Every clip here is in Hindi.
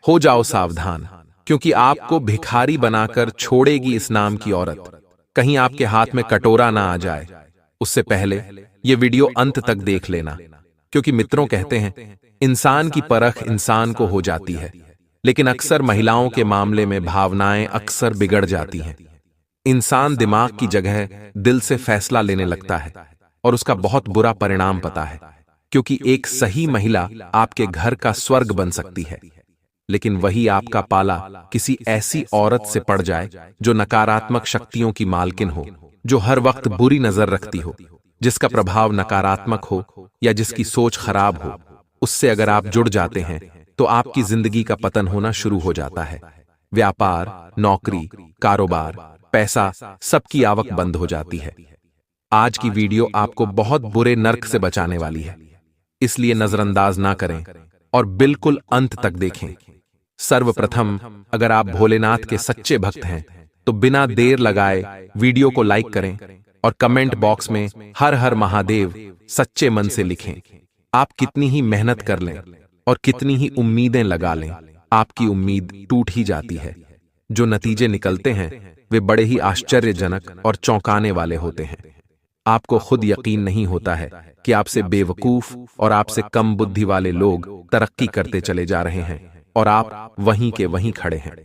हो जाओ सावधान, क्योंकि आपको भिखारी बनाकर छोड़ेगी इस नाम की औरत। कहीं आपके हाथ में कटोरा ना आ जाए। उससे पहले ये वीडियो अंत तक देख लेना, क्योंकि मित्रों कहते हैं इंसान की परख इंसान को हो जाती है, लेकिन अक्सर महिलाओं के मामले में भावनाएं अक्सर बिगड़ जाती हैं। इंसान दिमाग की जगह दिल से फैसला लेने लगता है और उसका बहुत बुरा परिणाम पता है, क्योंकि एक सही महिला आपके घर का स्वर्ग बन सकती है, लेकिन वही आपका पाला किसी ऐसी औरत से पड़ जाए जो नकारात्मक शक्तियों की मालकिन हो, जो हर वक्त बुरी नजर रखती हो, जिसका प्रभाव नकारात्मक हो या जिसकी सोच खराब हो। उससे अगर आप जुड़ जाते हैं तो आपकी जिंदगी का पतन होना शुरू हो जाता है। व्यापार, नौकरी, कारोबार, पैसा, सबकी आवक बंद हो जाती है। आज की वीडियो आपको बहुत बुरे नर्क से बचाने वाली है, इसलिए नजरअंदाज ना करें और बिल्कुल अंत तक देखें। सर्वप्रथम, अगर आप भोलेनाथ के सच्चे भक्त हैं तो बिना देर लगाए वीडियो को लाइक करें और कमेंट बॉक्स में हर हर महादेव सच्चे मन से लिखें। आप कितनी ही मेहनत कर लें और कितनी ही उम्मीदें लगा लें, आपकी उम्मीद टूट ही जाती है। जो नतीजे निकलते हैं वे बड़े ही आश्चर्यजनक और चौंकाने वाले होते हैं। आपको खुद यकीन नहीं होता है कि आपसे बेवकूफ और आपसे कम बुद्धि वाले लोग तरक्की करते चले जा रहे हैं और आप वहीं के वहीं खड़े हैं।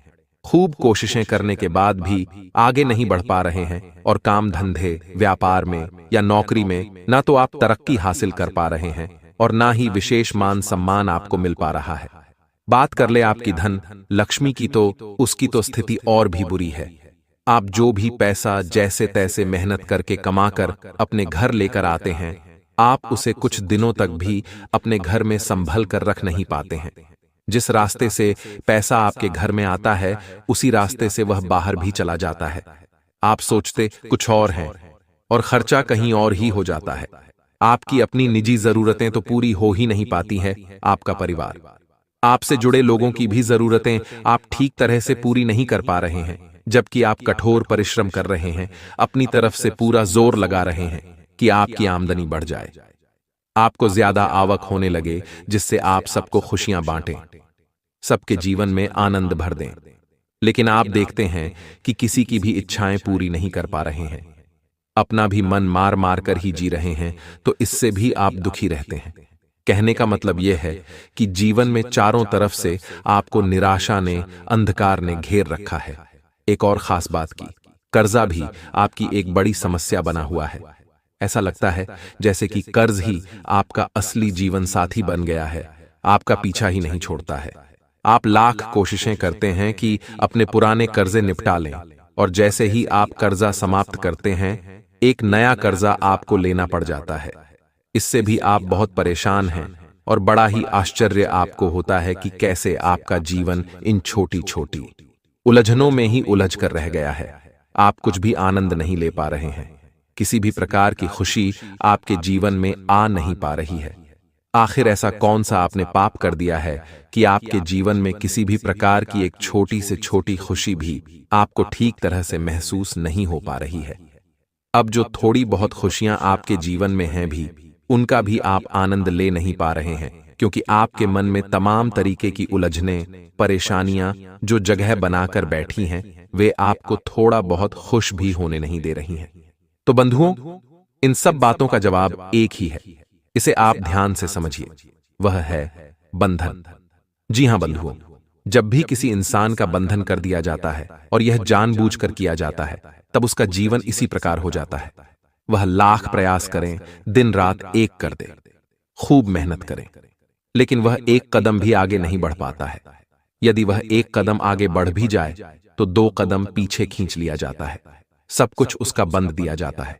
खूब कोशिशें करने के बाद भी आगे नहीं बढ़ पा रहे हैं और काम धंधे, व्यापार में या नौकरी में ना तो आप तरक्की हासिल कर पा रहे हैं और ना ही विशेष मान सम्मान आपको मिल पा रहा है। बात कर ले आपकी धन लक्ष्मी की तो उसकी तो स्थिति और भी बुरी है। आप जो भी पैसा जैसे तैसे मेहनत करके कमाकर अपने घर लेकर आते हैं, आप उसे कुछ दिनों तक भी अपने घर में संभल कर रख नहीं पाते हैं। जिस रास्ते से पैसा आपके घर में आता है उसी रास्ते से वह बाहर भी चला जाता है। आप सोचते कुछ और हैं और खर्चा कहीं और ही हो जाता है। आपकी अपनी निजी जरूरतें तो पूरी हो ही नहीं पाती है। आपका परिवार, आपसे जुड़े लोगों की भी जरूरतें आप ठीक तरह से पूरी नहीं कर पा रहे हैं, जबकि आप कठोर परिश्रम कर रहे हैं, अपनी तरफ से पूरा जोर लगा रहे हैं कि आपकी आमदनी बढ़ जाए, आपको ज्यादा आवक होने लगे, जिससे आप सबको खुशियां बांटें, सबके जीवन में आनंद भर दें। लेकिन आप देखते हैं कि किसी की भी इच्छाएं पूरी नहीं कर पा रहे हैं, अपना भी मन मार मार कर ही जी रहे हैं, तो इससे भी आप दुखी रहते हैं। कहने का मतलब यह है कि जीवन में चारों तरफ से आपको निराशा ने, अंधकार ने घेर रखा है। एक और खास बात की, कर्जा भी आपकी एक बड़ी समस्या बना हुआ है। ऐसा लगता है जैसे कि कर्ज ही आपका असली जीवन साथी बन गया है, आपका पीछा ही नहीं छोड़ता है। आप लाख कोशिशें करते हैं कि अपने पुराने कर्जे निपटा लें, और जैसे ही आप कर्जा समाप्त करते हैं, एक नया कर्जा आपको लेना पड़ जाता है। इससे भी आप बहुत परेशान हैं और बड़ा ही आश्चर्य आपको होता है कि कैसे आपका जीवन इन छोटी छोटी उलझनों में ही उलझ कर रह गया है। आप कुछ भी आनंद नहीं ले पा रहे हैं, किसी भी प्रकार की खुशी आपके जीवन में आ नहीं पा रही है। आखिर ऐसा कौन सा आपने पाप कर दिया है कि आपके जीवन में किसी भी प्रकार की एक छोटी से छोटी खुशी भी आपको ठीक तरह से महसूस नहीं हो पा रही है। अब जो थोड़ी बहुत खुशियां आपके जीवन में हैं भी, उनका भी आप आनंद ले नहीं पा रहे हैं, क्योंकि आपके मन में तमाम तरीके की उलझनें, परेशानियां जो जगह बनाकर बैठी हैं, वे आपको थोड़ा बहुत खुश भी होने नहीं दे रही हैं। तो बंधुओं, इन सब बातों का जवाब एक ही है, इसे आप ध्यान से समझिए, वह है बंधन। जी हां बंधुओं, जब भी किसी इंसान का बंधन कर दिया जाता है और यह जानबूझकर किया जाता है, तब उसका जीवन इसी प्रकार हो जाता है। वह लाख प्रयास करें, दिन रात एक कर दे, खूब मेहनत करें, लेकिन वह एक कदम भी आगे नहीं बढ़ पाता है। यदि वह एक कदम आगे बढ़ भी जाए तो 2 कदम पीछे खींच लिया जाता है। सब कुछ उसका बंद दिया जाता है,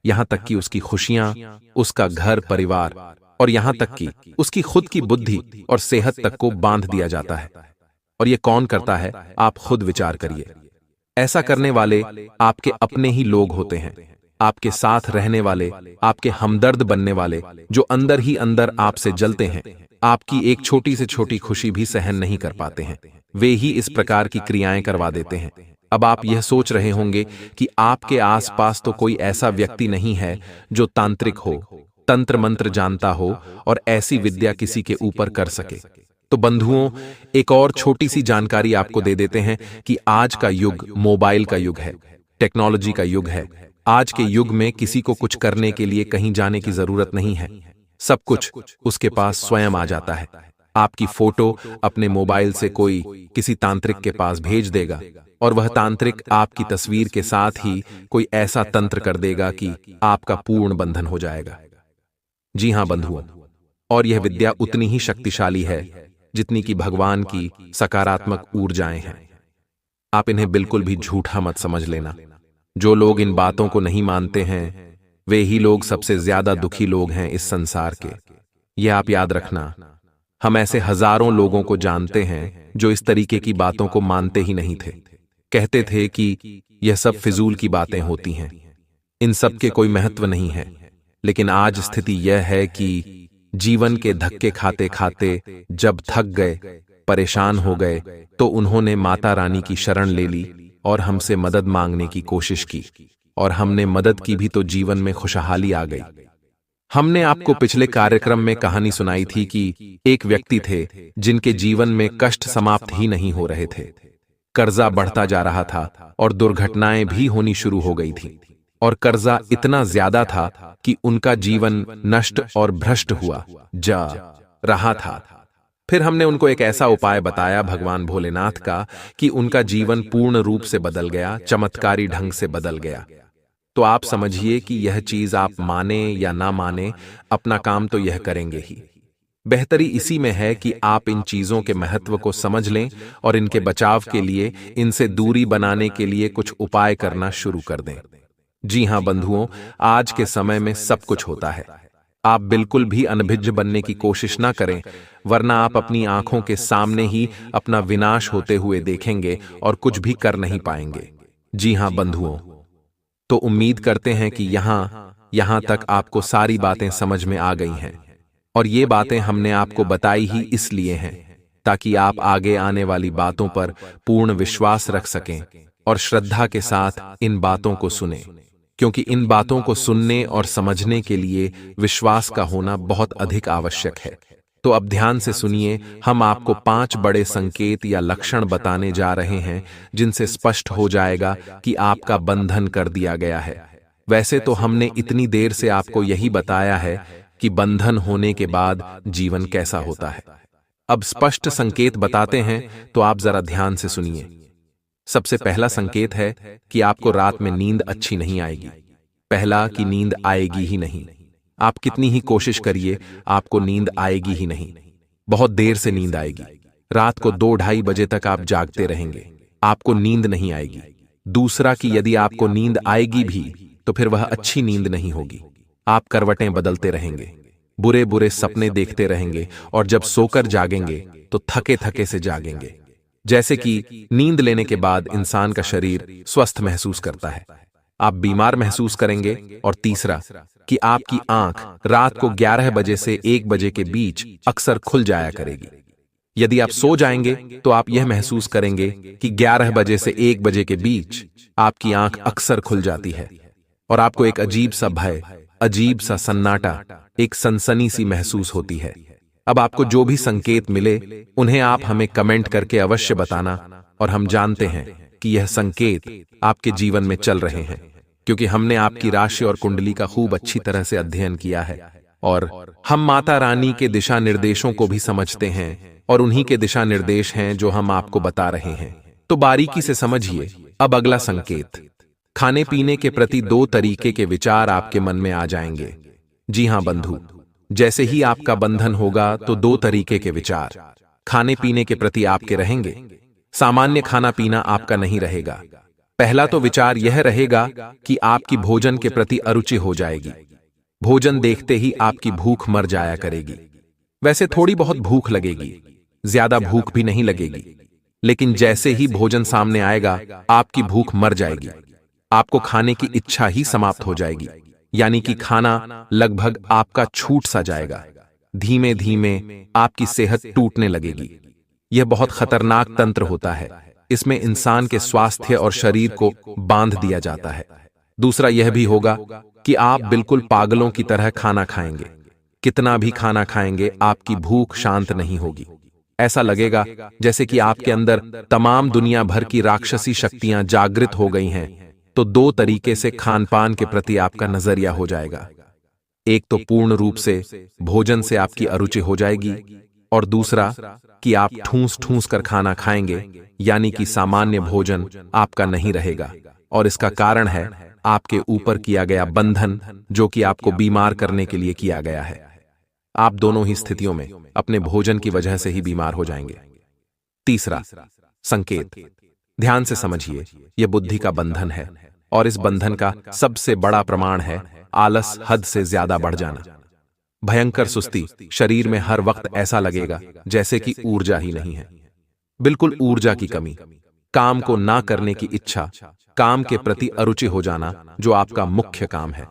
यहां तक कि उसकी खुशियां, उसका घर परिवार और यहां तक कि उसकी खुद की बुद्धि और सेहत तक को बांध दिया जाता है। और यह कौन करता है, आप खुद विचार करिए। ऐसा करने वाले आपके अपने ही लोग होते हैं, आपके साथ रहने वाले, आपके हमदर्द बनने वाले, जो अंदर ही अंदर आपसे जलते हैं, आपकी एक छोटी से छोटी खुशी भी सहन नहीं कर पाते हैं। वे ही इस प्रकार की क्रियाएं करवा देते हैं। अब आप यह सोच रहे होंगे कि आपके आसपास तो कोई ऐसा व्यक्ति नहीं है जो तांत्रिक हो, तंत्र मंत्र जानता हो और ऐसी विद्या किसी के ऊपर कर सके। तो बंधुओं, एक और छोटी सी जानकारी आपको दे देते हैं कि आज का युग मोबाइल का युग है, टेक्नोलॉजी का युग है। आज के युग में किसी को कुछ करने के लिए कहीं जाने की जरूरत नहीं है, सब कुछ उसके पास स्वयं आ जाता है। आपकी फोटो अपने मोबाइल से कोई किसी तांत्रिक के पास भेज देगा और वह तांत्रिक आपकी तस्वीर के साथ ही कोई ऐसा तंत्र कर देगा कि आपका पूर्ण बंधन हो जाएगा। जी हां बंधुओं, और यह विद्या उतनी ही शक्तिशाली है जितनी कि भगवान की सकारात्मक ऊर्जाएं हैं। आप इन्हें बिल्कुल भी झूठा मत समझ लेना। जो लोग इन बातों को नहीं मानते हैं वे ही लोग सबसे ज्यादा दुखी लोग हैं इस संसार के। यह आप याद रखना। हम ऐसे हजारों लोगों को जानते हैं जो इस तरीके की बातों को मानते ही नहीं थे, कहते थे कि यह सब फिजूल की बातें होती हैं, इन सब के कोई महत्व नहीं है। लेकिन आज स्थिति यह है कि जीवन के धक्के खाते खाते जब थक गए, परेशान हो गए, तो उन्होंने माता रानी की शरण ले ली और हमसे मदद मांगने की कोशिश की, और हमने मदद की भी तो जीवन में खुशहाली आ गई। हमने आपको पिछले कार्यक्रम में कहानी सुनाई थी कि एक व्यक्ति थे जिनके जीवन में कष्ट समाप्त ही नहीं हो रहे थे। कर्जा बढ़ता जा रहा था और दुर्घटनाएं भी होनी शुरू हो गई थी, और कर्जा इतना ज्यादा था कि उनका जीवन नष्ट और भ्रष्ट हुआ जा रहा था। फिर हमने उनको एक ऐसा उपाय बताया भगवान भोलेनाथ का कि उनका जीवन पूर्ण रूप से बदल गया, चमत्कारी ढंग से बदल गया। तो आप समझिए कि यह चीज आप माने या ना माने, अपना काम तो यह करेंगे ही। बेहतरी इसी में है कि आप इन चीजों के महत्व को समझ लें और इनके बचाव के लिए, इनसे दूरी बनाने के लिए कुछ उपाय करना शुरू कर दें। जी हां बंधुओं, आज के समय में सब कुछ होता है। आप बिल्कुल भी अनभिज्ञ बनने की कोशिश ना करें, वरना आप अपनी आंखों के सामने ही अपना विनाश होते हुए देखेंगे और कुछ भी कर नहीं पाएंगे। जी हां बंधुओं, तो उम्मीद करते हैं कि यहां तक आपको सारी बातें समझ में आ गई हैं, और ये बातें हमने आपको बताई ही इसलिए हैं ताकि आप आगे आने वाली बातों पर पूर्ण विश्वास रख सकें और श्रद्धा के साथ इन बातों को सुनें, क्योंकि इन बातों को सुनने और समझने के लिए विश्वास का होना बहुत अधिक आवश्यक है। तो अब ध्यान से सुनिए, हम आपको 5 बड़े संकेत या लक्षण बताने जा रहे हैं जिनसे स्पष्ट हो जाएगा कि आपका बंधन कर दिया गया है। वैसे तो हमने इतनी देर से आपको यही बताया है कि बंधन होने के बाद जीवन कैसा होता है। अब स्पष्ट संकेत बताते हैं, तो आप जरा ध्यान से सुनिए। सबसे पहला संकेत है कि आपको रात में नींद अच्छी नहीं आएगी। पहला कि नींद आएगी ही नहीं। आप कितनी ही कोशिश करिए, आपको नींद आएगी ही नहीं। बहुत देर से नींद आएगी। रात को 2-2:30 बजे तक आप जागते रहेंगे, आपको नींद नहीं आएगी। दूसरा कि यदि आपको नींद आएगी भी तो फिर वह अच्छी नींद नहीं होगी। आप करवटें बदलते रहेंगे, बुरे बुरे सपने देखते रहेंगे, और जब सोकर जागेंगे तो थके थके से जागेंगे, जैसे कि नींद लेने के बाद इंसान का शरीर स्वस्थ महसूस करता है। आप बीमार महसूस करेंगे। और तीसरा कि आपकी आंख रात को 11 बजे से 1 बजे के बीच अक्सर खुल जाया करेगी। यदि आप सो जाएंगे तो आप यह महसूस करेंगे कि 11 बजे से 1 बजे के बीच आपकी आंख अक्सर खुल जाती है, और आपको एक अजीब सा भय, अजीब सा सन्नाटा, एक सनसनी सी महसूस होती है। अब आपको जो भी संकेत मिले उन्हें आप हमें कमेंट करके अवश्य बताना, और हम जानते हैं कि यह संकेत आपके जीवन में चल रहे हैं, क्योंकि हमने आपकी राशि और कुंडली का खूब अच्छी तरह से अध्ययन किया है, और हम माता रानी के दिशा निर्देशों को भी समझते हैं, और उन्हीं के दिशा निर्देश हैं जो हम आपको बता रहे हैं। तो बारीकी से समझिए। अब अगला संकेत, खाने पीने के प्रति 2 तरीके के विचार आपके मन में आ जाएंगे। जी हां बंधु, जैसे ही आपका बंधन होगा तो 2 तरीके के विचार खाने पीने के प्रति आपके रहेंगे। सामान्य खाना पीना आपका नहीं रहेगा। पहला तो विचार यह रहेगा कि आपकी भोजन के प्रति अरुचि हो जाएगी। भोजन देखते ही आपकी भूख मर जाया करेगी। वैसे थोड़ी बहुत भूख लगेगी, ज्यादा भूख भी नहीं लगेगी, लेकिन जैसे ही भोजन सामने आएगा आपकी भूख मर जाएगी। आपको खाने की इच्छा ही समाप्त हो जाएगी, यानी कि खाना लगभग आपका छूट सा जाएगा। धीमे धीमे आपकी सेहत टूटने लगेगी। यह बहुत खतरनाक तंत्र होता है। इसमें इंसान के स्वास्थ्य और शरीर को बांध दिया जाता है। दूसरा यह भी होगा कि आप बिल्कुल पागलों की तरह खाना खाएंगे। कितना भी खाना खाएंगे आपकी भूख शांत नहीं होगी। ऐसा लगेगा जैसे कि आपके अंदर तमाम दुनिया भर की राक्षसी शक्तियां जागृत हो गई हैं। तो दो तरीके से खान पान के प्रति आपका नजरिया हो जाएगा। एक तो पूर्ण रूप से भोजन से आपकी अरुचि हो जाएगी, और दूसरा कि आप ठूस ठूस कर खाना खाएंगे, यानी कि सामान्य भोजन आपका नहीं रहेगा। और इसका कारण है आपके ऊपर किया गया बंधन, जो कि आपको बीमार करने के लिए किया गया है। आप दोनों ही स्थितियों में अपने भोजन की वजह से ही बीमार हो जाएंगे। तीसरा, संकेत। ध्यान से समझिए, यह बुद्धि का बंधन है, और इस बंधन का सबसे बड़ा प्रमाण है आलस हद से ज्यादा बढ़ जाना। भयंकर सुस्ती, शरीर में हर वक्त ऐसा लगेगा जैसे कि ऊर्जा ही नहीं है, बिल्कुल ऊर्जा की कमी, काम को ना करने की इच्छा, काम के प्रति अरुचि हो जाना, जो आपका मुख्य काम है,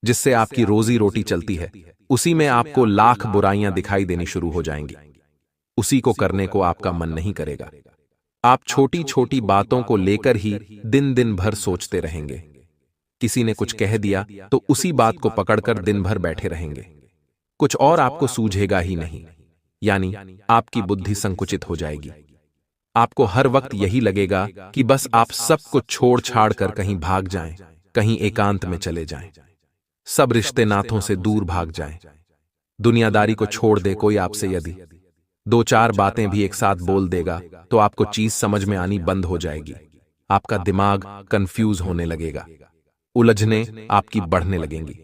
जिससे आपकी रोजी रोटी चलती है, उसी में आपको लाख बुराइयां दिखाई देनी शुरू हो जाएंगी। उसी को करने को आपका मन नहीं करेगा। आप छोटी छोटी बातों को लेकर ही दिन दिन भर सोचते रहेंगे। किसी ने कुछ कह दिया तो उसी बात को पकड़कर दिन भर बैठे रहेंगे, कुछ और आपको सूझेगा ही नहीं, यानी आपकी बुद्धि संकुचित हो जाएगी। आपको हर वक्त यही लगेगा कि बस आप सब कुछ छोड़ छाड़ कर कहीं भाग जाएं, कहीं एकांत में चले जाएं, सब रिश्ते नातों से दूर भाग जाएं, दुनियादारी को छोड़ दे। कोई आपसे यदि दो चार बातें भी एक साथ बोल देगा तो आपको चीज समझ में आनी बंद हो जाएगी। आपका दिमाग कंफ्यूज होने लगेगा, उलझने आपकी बढ़ने लगेंगी,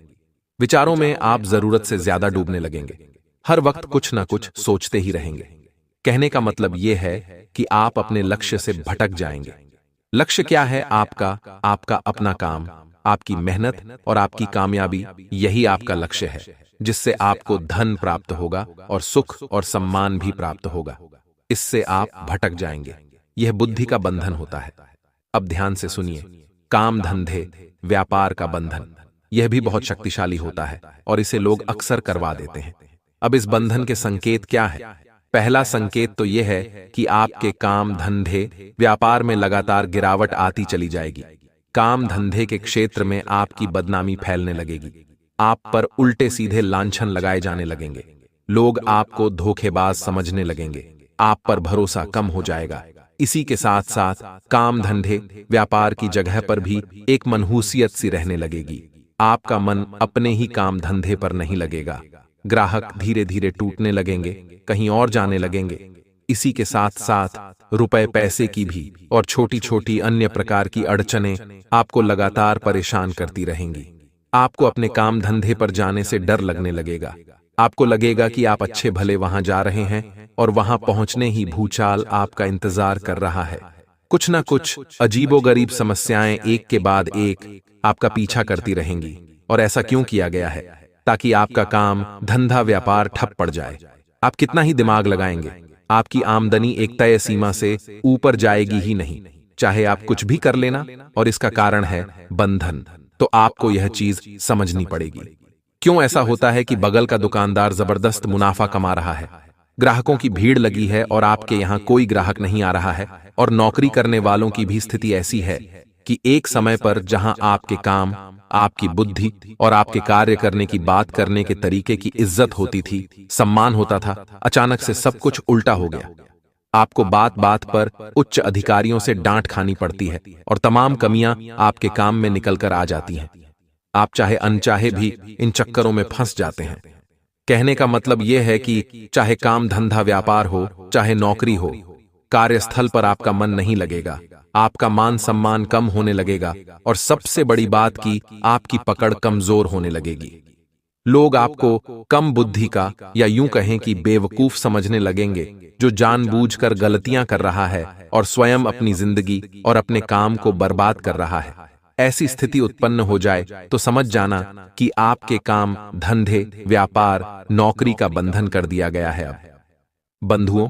विचारों में आप जरूरत से ज्यादा डूबने लगेंगे, हर वक्त कुछ ना कुछ सोचते ही रहेंगे। कहने का मतलब यह है कि आप अपने लक्ष्य से भटक जाएंगे। लक्ष्य क्या है आपका? आपका अपना काम, आपकी मेहनत और आपकी कामयाबी, यही आपका लक्ष्य है, जिससे आपको धन प्राप्त होगा और सुख और सम्मान भी प्राप्त होगा। इससे आप भटक जाएंगे। यह बुद्धि का बंधन होता है। अब ध्यान से सुनिए, काम धंधे व्यापार का बंधन, यह भी बहुत शक्तिशाली होता है और इसे लोग अक्सर करवा देते हैं। अब इस बंधन के संकेत क्या है? पहला संकेत तो यह है कि आपके काम धंधे व्यापार में लगातार गिरावट आती चली जाएगी। काम धंधे के क्षेत्र में आपकी बदनामी फैलने लगेगी, आप पर उल्टे सीधे लांछन लगाए जाने लगेंगे, लोग आपको धोखेबाज समझने लगेंगे, आप पर भरोसा कम हो जाएगा। इसी के साथ साथ काम धंधे व्यापार की जगह पर भी एक मनहूसियत सी रहने लगेगी। आपका मन अपने ही काम धंधे पर नहीं लगेगा, ग्राहक धीरे धीरे टूटने लगेंगे, कहीं और जाने लगेंगे। इसी के साथ साथ रुपए पैसे की भी और छोटी छोटी अन्य प्रकार की अड़चनें आपको लगातार परेशान करती रहेंगी। आपको अपने काम धंधे पर जाने से डर लगने लगेगा। आपको लगेगा कि आप अच्छे भले वहां जा रहे हैं और वहां पहुंचने ही भूचाल आपका इंतजार कर रहा है। कुछ ना कुछ अजीबोगरीब समस्याएं एक के बाद एक आपका पीछा करती रहेंगी। और ऐसा क्यों किया गया है? ताकि आपका काम धंधा व्यापार ठप पड़ जाए। आप कितना ही दिमाग लगाएंगे, आपकी आमदनी एक तय सीमा से ऊपर जाएगी ही नहीं, चाहे आप कुछ भी कर लेना। और इसका कारण है बंधन। तो आपको यह चीज समझनी पड़ेगी। क्यों ऐसा होता है कि बगल का दुकानदार जबरदस्त मुनाफा कमा रहा है, ग्राहकों की भीड़ लगी है और आपके यहां कोई ग्राहक नहीं आ रहा है? और नौकरी करने वालों की भी स्थिति ऐसी है कि एक समय पर जहां आपके काम, आपकी बुद्धि और आपके कार्य करने की, बात करने के तरीके की इज्जत होती थी, सम्मान होता था, अचानक से सब कुछ उल्टा हो गया। आपको बात बात पर उच्च अधिकारियों से डांट खानी पड़ती है और तमाम कमियां आपके काम में निकलकर आ जाती हैं। आप चाहे अनचाहे भी इन चक्करों में फंस जाते हैं। कहने का मतलब यह है कि चाहे काम धंधा व्यापार हो, चाहे नौकरी हो, कार्यस्थल पर आपका मन नहीं लगेगा, आपका मान सम्मान कम होने लगेगा और सबसे बड़ी बात की आपकी पकड़ कमजोर होने लगेगी। लोग आपको कम बुद्धि का या यूं कहें कि बेवकूफ समझने लगेंगे, जो जानबूझकर गलतियां कर रहा है और स्वयं अपनी जिंदगी और अपने काम को बर्बाद कर रहा है। ऐसी स्थिति उत्पन्न हो जाए तो समझ जाना कि आपके काम धंधे व्यापार नौकरी का बंधन कर दिया गया है। अब बंधुओं,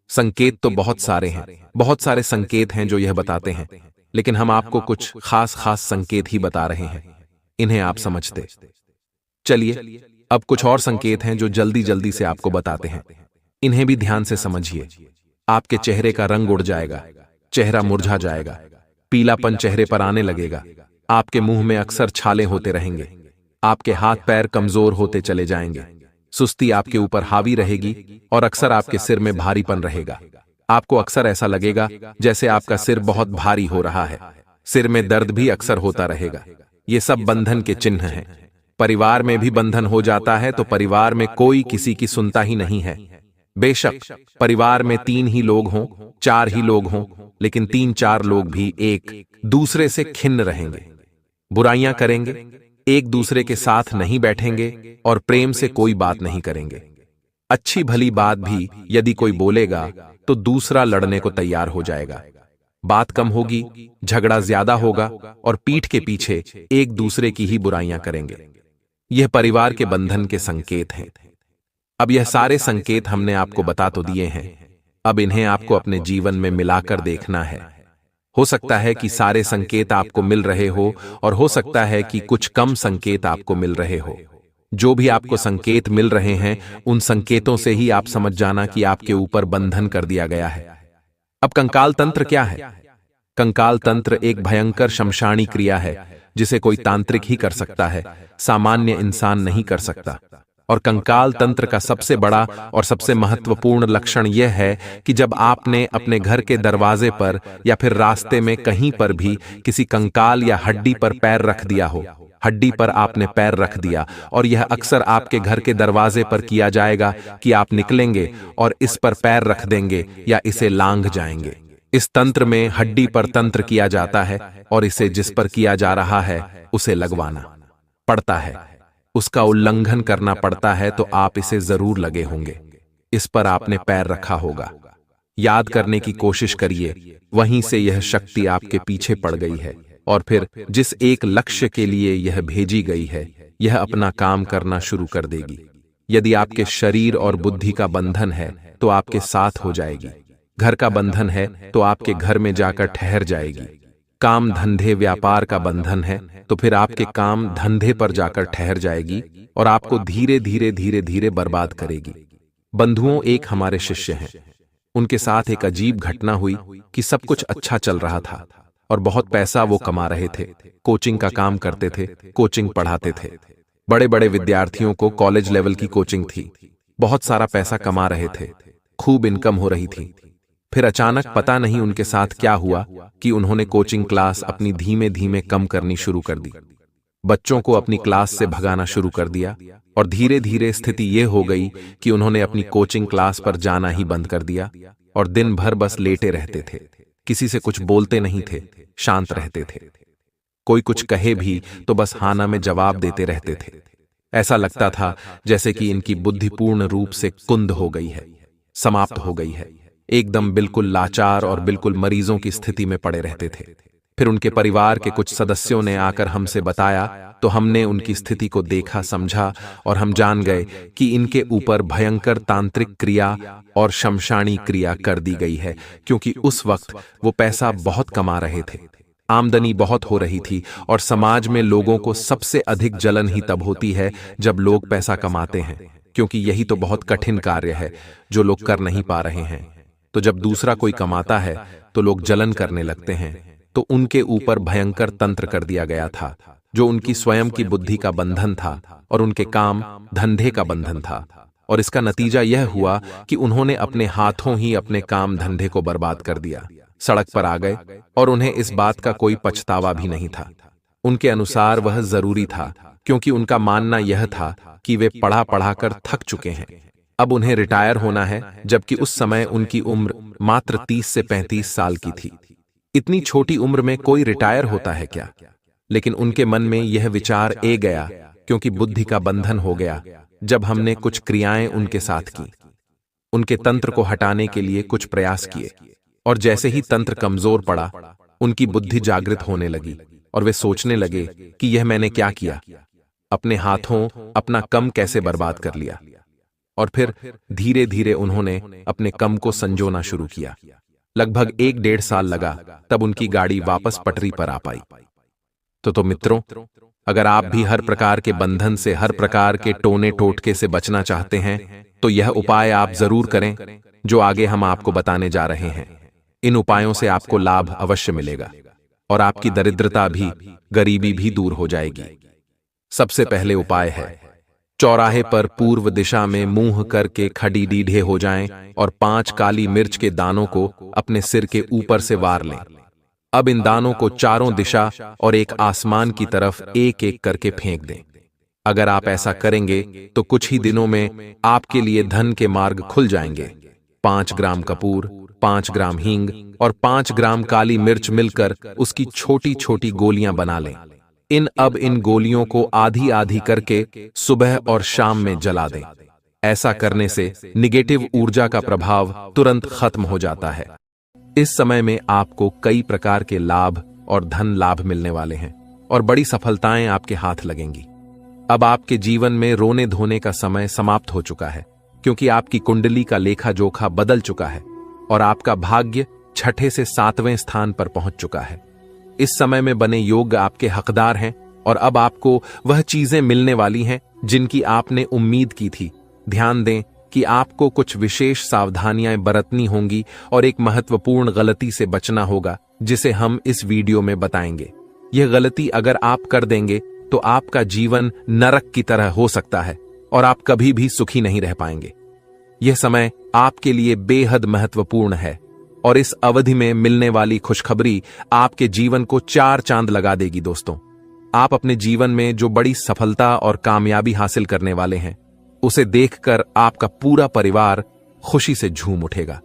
संकेत तो बहुत सारे हैं, बहुत सारे संकेत हैं जो यह बताते हैं, लेकिन हम आपको कुछ खास खास संकेत ही बता रहे हैं। इन्हें आप समझते चलिए। अब कुछ और संकेत हैं जो जल्दी जल्दी से आपको बताते हैं। इन्हें भी ध्यान से समझिए। आपके चेहरे का रंग उड़ जाएगा, चेहरा मुरझा जाएगा, पीलापन चेहरे पर आने लगेगा, आपके मुंह में अक्सर छाले होते रहेंगे, आपके हाथ पैर कमजोर होते चले जाएंगे, सुस्ती आपके ऊपर हावी रहेगी और अक्सर आपके सिर में भारीपन रहेगा। आपको अक्सर ऐसा लगेगा जैसे आपका सिर बहुत भारी हो रहा है। सिर में दर्द भी अक्सर होता रहेगा। ये सब बंधन के चिन्ह हैं। परिवार में भी बंधन हो जाता है तो परिवार में कोई किसी की सुनता ही नहीं है। बेशक परिवार में 3 ही लोग हों, 4 ही लोग हों, लेकिन 3-4 लोग भी एक दूसरे से खिन्न रहेंगे, बुराइयां करेंगे, एक दूसरे के साथ नहीं बैठेंगे और प्रेम से कोई बात नहीं करेंगे। अच्छी भली बात भी यदि कोई बोलेगा तो दूसरा लड़ने को तैयार हो जाएगा। बात कम होगी, झगड़ा ज्यादा होगा और पीठ के पीछे एक दूसरे की ही बुराइयां करेंगे। यह परिवार के बंधन के संकेत हैं। अब यह सारे संकेत हमने आपको बता तो दिए हैं, अब इन्हें आपको अपने जीवन में मिलाकर देखना है। हो सकता है कि सारे संकेत आपको मिल रहे हो और हो सकता है कि कुछ कम संकेत आपको मिल रहे हो। जो भी आपको संकेत मिल रहे हैं, उन संकेतों से ही आप समझ जाना कि आपके ऊपर बंधन कर दिया गया है। अब कंकाल तंत्र क्या है? कंकाल तंत्र एक भयंकर शमशानी क्रिया है जिसे कोई तांत्रिक ही कर सकता है, सामान्य इंसान नहीं कर सकता। और कंकाल तंत्र का सबसे बड़ा और सबसे महत्वपूर्ण लक्षण यह है कि जब आपने अपने घर के दरवाजे पर या फिर रास्ते में कहीं पर भी किसी कंकाल या हड्डी पर पैर रख दिया हो, हड्डी पर आपने पैर रख दिया, और यह अक्सर आपके घर के दरवाजे पर किया जाएगा कि आप निकलेंगे और इस पर पैर रख देंगे या इसे लांघ जाएंगे। इस तंत्र में हड्डी पर तंत्र किया जाता है और इसे जिस पर किया जा रहा है उसे लगवाना पड़ता है, उसका उल्लंघन करना पड़ता है, तो आप इसे जरूर लगे होंगे। इस पर आपने पैर रखा होगा। याद करने की कोशिश करिए, वहीं से यह शक्ति आपके पीछे पड़ गई है और फिर जिस एक लक्ष्य के लिए यह भेजी गई है, यह अपना काम करना शुरू कर देगी। यदि आपके शरीर और बुद्धि का बंधन है तो आपके साथ हो जाएगी। घर का बंधन है तो आपके घर में जाकर ठहर जाएगी। काम धंधे व्यापार का बंधन है तो फिर आपके काम धंधे पर जाकर ठहर जाएगी और आपको धीरे धीरे धीरे धीरे बर्बाद करेगी। बंधुओं, एक हमारे शिष्य हैं, उनके साथ एक अजीब घटना हुई कि सब कुछ अच्छा चल रहा था और बहुत पैसा वो कमा रहे थे। कोचिंग का काम करते थे, कोचिंग पढ़ाते थे, बड़े बड़े विद्यार्थियों को कॉलेज लेवल की कोचिंग थी, बहुत सारा पैसा कमा रहे थे, खूब इनकम हो रही थी। फिर अचानक पता नहीं उनके साथ क्या हुआ कि उन्होंने कोचिंग क्लास अपनी धीमे धीमे कम करनी शुरू कर दी। बच्चों को अपनी क्लास से भगाना शुरू कर दिया और धीरे धीरे स्थिति यह हो गई कि उन्होंने अपनी कोचिंग क्लास पर जाना ही बंद कर दिया और दिन भर बस लेटे रहते थे, किसी से कुछ बोलते नहीं थे, शांत रहते थे। कोई कुछ कहे भी तो बस हाना में जवाब देते रहते थे। ऐसा लगता था जैसे कि इनकी बुद्धि पूर्ण रूप से कुंद हो गई है, समाप्त हो गई है। एकदम बिल्कुल लाचार और बिल्कुल मरीजों की स्थिति में पड़े रहते थे। फिर उनके परिवार के कुछ सदस्यों ने आकर हमसे बताया तो हमने उनकी स्थिति को देखा, समझा और हम जान गए कि इनके ऊपर भयंकर तांत्रिक क्रिया और शमशानी क्रिया कर दी गई है, क्योंकि उस वक्त वो पैसा बहुत कमा रहे थे, आमदनी बहुत हो रही थी और समाज में लोगों को सबसे अधिक जलन ही तब होती है जब लोग पैसा कमाते हैं, क्योंकि यही तो बहुत कठिन कार्य है जो लोग कर नहीं पा रहे हैं। तो जब दूसरा कोई कमाता है तो लोग जलन करने लगते हैं। तो उनके ऊपर भयंकर तंत्र कर दिया गया था जो उनकी स्वयं की बुद्धि का बंधन था और उनके काम धंधे का बंधन था। और इसका नतीजा यह हुआ कि उन्होंने अपने हाथों ही अपने काम धंधे को बर्बाद कर दिया, सड़क पर आ गए और उन्हें इस बात का कोई पछतावा भी नहीं था। उनके अनुसार वह जरूरी था, क्योंकि उनका मानना यह था कि वे पढ़ा पढ़ा कर थक चुके हैं, अब उन्हें रिटायर होना है, जबकि उस समय उनकी उम्र मात्र 30 से 35 साल की थी। इतनी छोटी उम्र में कोई रिटायर होता है क्या? लेकिन उनके मन में यह विचार ए गया, क्योंकि बुद्धि का बंधन हो गया जब हमने कुछ क्रियाएं उनके साथ की, उनके तंत्र को हटाने के लिए कुछ प्रयास किए, और जैसे ही तंत्र कमजोर पड़ा, उनकी बुद्धि जागृत होने लगी और वे सोचने लगे कि यह मैंने क्या किया, अपने हाथों अपना कम कैसे बर्बाद कर लिया। और फिर धीरे धीरे उन्होंने अपने कम को संजोना शुरू किया। लगभग 1-1.5 साल लगा, तब उनकी गाड़ी वापस पटरी पर आ पाई। तो मित्रों, अगर आप भी हर प्रकार के बंधन से, हर प्रकार के टोने टोटके से बचना चाहते हैं, तो यह उपाय आप जरूर करें जो आगे हम आपको बताने जा रहे हैं। इन उपायों से आपको लाभ अवश्य मिलेगा और आपकी दरिद्रता भी, गरीबी भी दूर हो जाएगी। सबसे पहले उपाय है चौराहे पर पूर्व दिशा में मुंह करके खड़ी डीढे हो जाएं और 5 काली मिर्च के दानों को अपने सिर के ऊपर से वार लें। अब इन दानों को चारों दिशा और एक आसमान की तरफ एक एक करके फेंक दें। अगर आप ऐसा करेंगे तो कुछ ही दिनों में आपके लिए धन के मार्ग खुल जाएंगे। 5 ग्राम कपूर, 5 ग्राम हींग और 5 ग्राम काली मिर्च मिलकर उसकी छोटी छोटी गोलियां बना लें। इन गोलियों को आधी आधी करके सुबह और शाम में जला दें। ऐसा करने से निगेटिव ऊर्जा का प्रभाव तुरंत खत्म हो जाता है। इस समय में आपको कई प्रकार के लाभ और धन लाभ मिलने वाले हैं और बड़ी सफलताएं आपके हाथ लगेंगी। अब आपके जीवन में रोने धोने का समय समाप्त हो चुका है, क्योंकि आपकी कुंडली का लेखा जोखा बदल चुका है और आपका भाग्य 6 से 7वें स्थान पर पहुंच चुका है। इस समय में बने योग आपके हकदार हैं और अब आपको वह चीजें मिलने वाली हैं जिनकी आपने उम्मीद की थी। ध्यान दें कि आपको कुछ विशेष सावधानियां बरतनी होंगी और एक महत्वपूर्ण गलती से बचना होगा, जिसे हम इस वीडियो में बताएंगे। यह गलती अगर आप कर देंगे तो आपका जीवन नरक की तरह हो सकता है और आप कभी भी सुखी नहीं रह पाएंगे। यह समय आपके लिए बेहद महत्वपूर्ण है और इस अवधि में मिलने वाली खुशखबरी आपके जीवन को 4 चांद लगा देगी। दोस्तों, आप अपने जीवन में जो बड़ी सफलता और कामयाबी हासिल करने वाले हैं, उसे देखकर आपका पूरा परिवार खुशी से झूम उठेगा।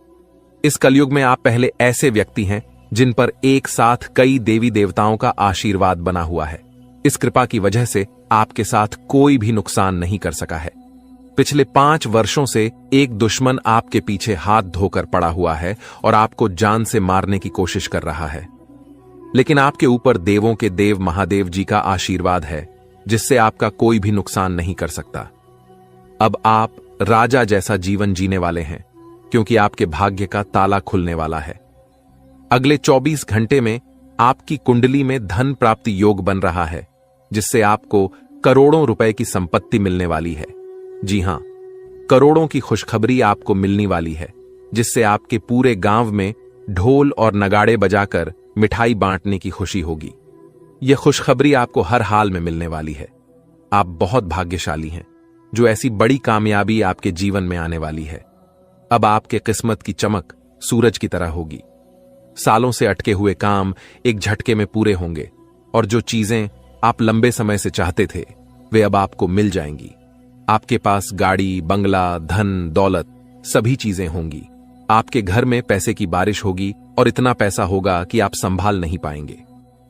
इस कलयुग में आप पहले ऐसे व्यक्ति हैं जिन पर एक साथ कई देवी देवताओं का आशीर्वाद बना हुआ है। इस कृपा की वजह से आपके साथ कोई भी नुकसान नहीं कर सका है। पिछले 5 वर्षों से एक दुश्मन आपके पीछे हाथ धोकर पड़ा हुआ है और आपको जान से मारने की कोशिश कर रहा है, लेकिन आपके ऊपर देवों के देव महादेव जी का आशीर्वाद है, जिससे आपका कोई भी नुकसान नहीं कर सकता। अब आप राजा जैसा जीवन जीने वाले हैं, क्योंकि आपके भाग्य का ताला खुलने वाला है। अगले 24 घंटे में आपकी कुंडली में धन प्राप्ति योग बन रहा है, जिससे आपको करोड़ों रुपए की संपत्ति मिलने वाली है। जी हां, करोड़ों की खुशखबरी आपको मिलने वाली है, जिससे आपके पूरे गांव में ढोल और नगाड़े बजाकर मिठाई बांटने की खुशी होगी। यह खुशखबरी आपको हर हाल में मिलने वाली है। आप बहुत भाग्यशाली हैं, जो ऐसी बड़ी कामयाबी आपके जीवन में आने वाली है। अब आपके किस्मत की चमक सूरज की तरह होगी। सालों से अटके हुए काम एक झटके में पूरे होंगे और जो चीजें आप लंबे समय से चाहते थे, वे अब आपको मिल जाएंगी। आपके पास गाड़ी, बंगला, धन, दौलत सभी चीजें होंगी। आपके घर में पैसे की बारिश होगी और इतना पैसा होगा कि आप संभाल नहीं पाएंगे।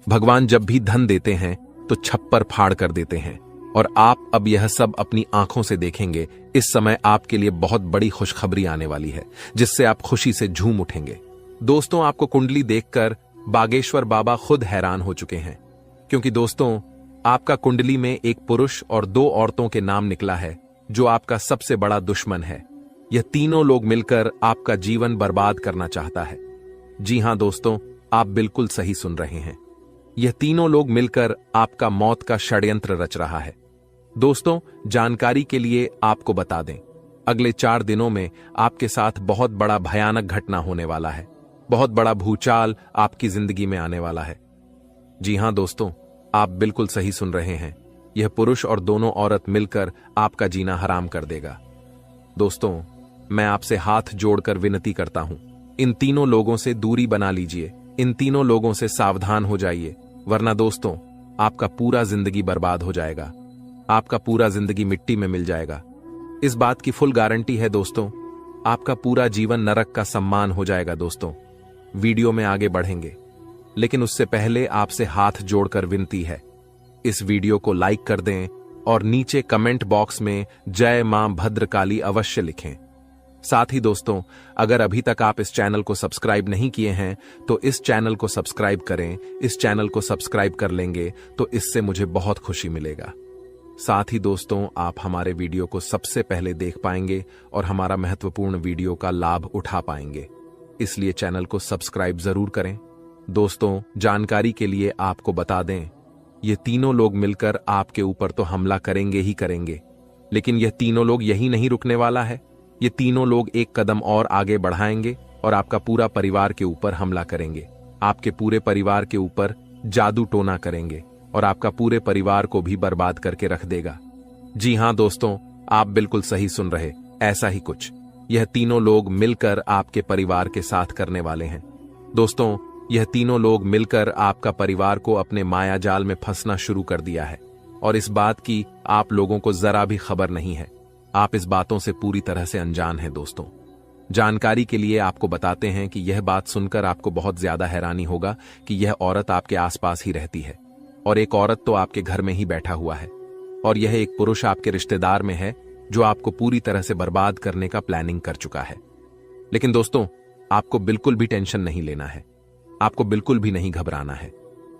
भगवान जब भी धन देते हैं तो छप्पर फाड़ कर देते हैं और आप अब यह सब अपनी आंखों से देखेंगे। इस समय आपके लिए बहुत बड़ी खुशखबरी आने वाली है, जिससे आप खुशी से झूम उठेंगे। दोस्तों, आपको कुंडली देखकर बागेश्वर बाबा खुद हैरान हो चुके हैं, क्योंकि दोस्तों, आपका कुंडली में एक पुरुष और 2 औरतों के नाम निकला है, जो आपका सबसे बड़ा दुश्मन है। यह तीनों लोग मिलकर आपका जीवन बर्बाद करना चाहता है। जी हां दोस्तों, आप बिल्कुल सही सुन रहे हैं। यह तीनों लोग मिलकर आपका मौत का षड्यंत्र रच रहा है। दोस्तों, जानकारी के लिए आपको बता दें, अगले 4 दिनों में आपके साथ बहुत बड़ा भयानक घटना होने वाला है। बहुत बड़ा भूचाल आपकी जिंदगी में आने वाला है। जी हां दोस्तों, आप बिल्कुल सही सुन रहे हैं। यह पुरुष और दोनों औरत मिलकर आपका जीना हराम कर देगा। दोस्तों, मैं आपसे हाथ जोड़कर विनती करता हूं, इन तीनों लोगों से दूरी बना लीजिए। इन तीनों लोगों से सावधान हो जाइए, वरना दोस्तों, आपका पूरा जिंदगी बर्बाद हो जाएगा। आपका पूरा जिंदगी मिट्टी में मिल जाएगा। इस बात की फुल गारंटी है दोस्तों। आपका पूरा जीवन नरक का सम्मान हो जाएगा। दोस्तों, वीडियो में आगे बढ़ेंगे, लेकिन उससे पहले आपसे हाथ जोड़कर विनती है, इस वीडियो को लाइक कर दें और नीचे कमेंट बॉक्स में जय मां भद्रकाली अवश्य लिखें। साथ ही दोस्तों, अगर अभी तक आप इस चैनल को सब्सक्राइब नहीं किए हैं तो इस चैनल को सब्सक्राइब करें। इस चैनल को सब्सक्राइब कर लेंगे तो इससे मुझे बहुत खुशी मिलेगा। साथ ही दोस्तों, आप हमारे वीडियो को सबसे पहले देख पाएंगे और हमारा महत्वपूर्ण वीडियो का लाभ उठा पाएंगे, इसलिए चैनल को सब्सक्राइब जरूर करें। दोस्तों, जानकारी के लिए आपको बता दें, ये तीनों लोग मिलकर आपके ऊपर तो हमला करेंगे ही करेंगे, लेकिन यह तीनों लोग यही नहीं रुकने वाला है। ये तीनों लोग एक कदम और आगे बढ़ाएंगे और आपका पूरा परिवार के ऊपर हमला करेंगे। आपके पूरे परिवार के ऊपर जादू टोना करेंगे और आपका पूरे परिवार को भी बर्बाद करके रख देगा। जी हाँ दोस्तों, आप बिल्कुल सही सुन रहे, ऐसा ही कुछ यह तीनों लोग मिलकर आपके परिवार के साथ करने वाले हैं। दोस्तों, यह तीनों लोग मिलकर आपका परिवार को अपने माया जाल में फंसना शुरू कर दिया है और इस बात की आप लोगों को जरा भी खबर नहीं है। आप इस बातों से पूरी तरह से अनजान हैं। दोस्तों, जानकारी के लिए आपको बताते हैं कि यह बात सुनकर आपको बहुत ज्यादा हैरानी होगा कि यह औरत आपके आसपास ही रहती है और एक औरत तो आपके घर में ही बैठा हुआ है और यह एक पुरुष आपके रिश्तेदार में है जो आपको पूरी तरह से बर्बाद करने का प्लानिंग कर चुका है। लेकिन दोस्तों, आपको बिल्कुल भी टेंशन नहीं लेना है, आपको बिल्कुल भी नहीं घबराना है,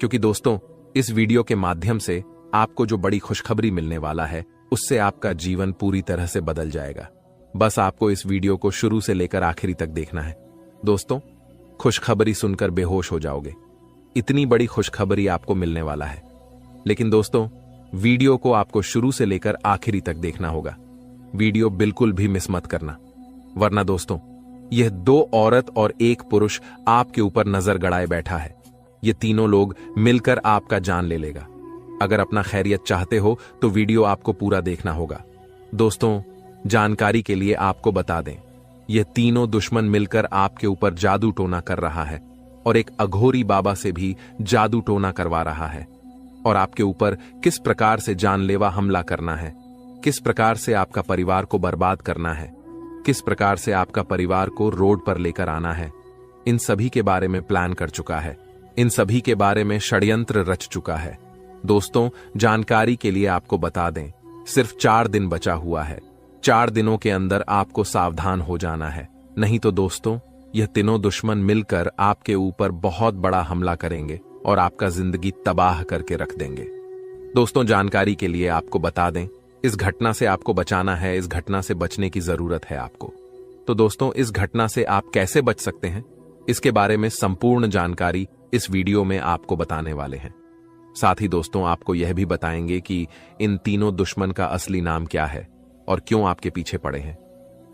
क्योंकि दोस्तों इस वीडियो के माध्यम से आपको जो बड़ी खुशखबरी मिलने वाला है उससे आपका जीवन पूरी तरह से बदल जाएगा। बस आपको इस वीडियो को शुरू से लेकर आखिरी तक देखना है। दोस्तों, खुशखबरी सुनकर बेहोश हो जाओगे, इतनी बड़ी खुशखबरी आपको मिलने वाला है। लेकिन दोस्तों, वीडियो को आपको शुरू से लेकर आखिरी तक देखना होगा, वीडियो बिल्कुल भी मिस मत करना, वरना दोस्तों यह दो औरत और एक पुरुष आपके ऊपर नजर गड़ाए बैठा है। ये तीनों लोग मिलकर आपका जान ले लेगा। अगर अपना खैरियत चाहते हो तो वीडियो आपको पूरा देखना होगा। दोस्तों, जानकारी के लिए आपको बता दें, यह तीनों दुश्मन मिलकर आपके ऊपर जादू टोना कर रहा है और एक अघोरी बाबा से भी जादू टोना करवा रहा है और आपके ऊपर किस प्रकार से जानलेवा हमला करना है, किस प्रकार से आपका परिवार को बर्बाद करना है, किस प्रकार से आपका परिवार को रोड पर लेकर आना है, इन सभी के बारे में प्लान कर चुका है, इन सभी के बारे में षड्यंत्र रच चुका है। दोस्तों, जानकारी के लिए आपको बता दें, सिर्फ 4 दिन बचा हुआ है। 4 दिनों के अंदर आपको सावधान हो जाना है, नहीं तो दोस्तों यह तीनों दुश्मन मिलकर आपके ऊपर बहुत बड़ा हमला करेंगे और आपका जिंदगी तबाह करके रख देंगे। दोस्तों, जानकारी के लिए आपको बता दें, इस घटना से आपको बचाना है, इस घटना से बचने की जरूरत है आपको। तो दोस्तों, इस घटना से आप कैसे बच सकते हैं, इसके बारे में संपूर्ण जानकारी इस वीडियो में आपको बताने वाले हैं। साथ ही दोस्तों, आपको यह भी बताएंगे कि इन तीनों दुश्मन का असली नाम क्या है और क्यों आपके पीछे पड़े हैं।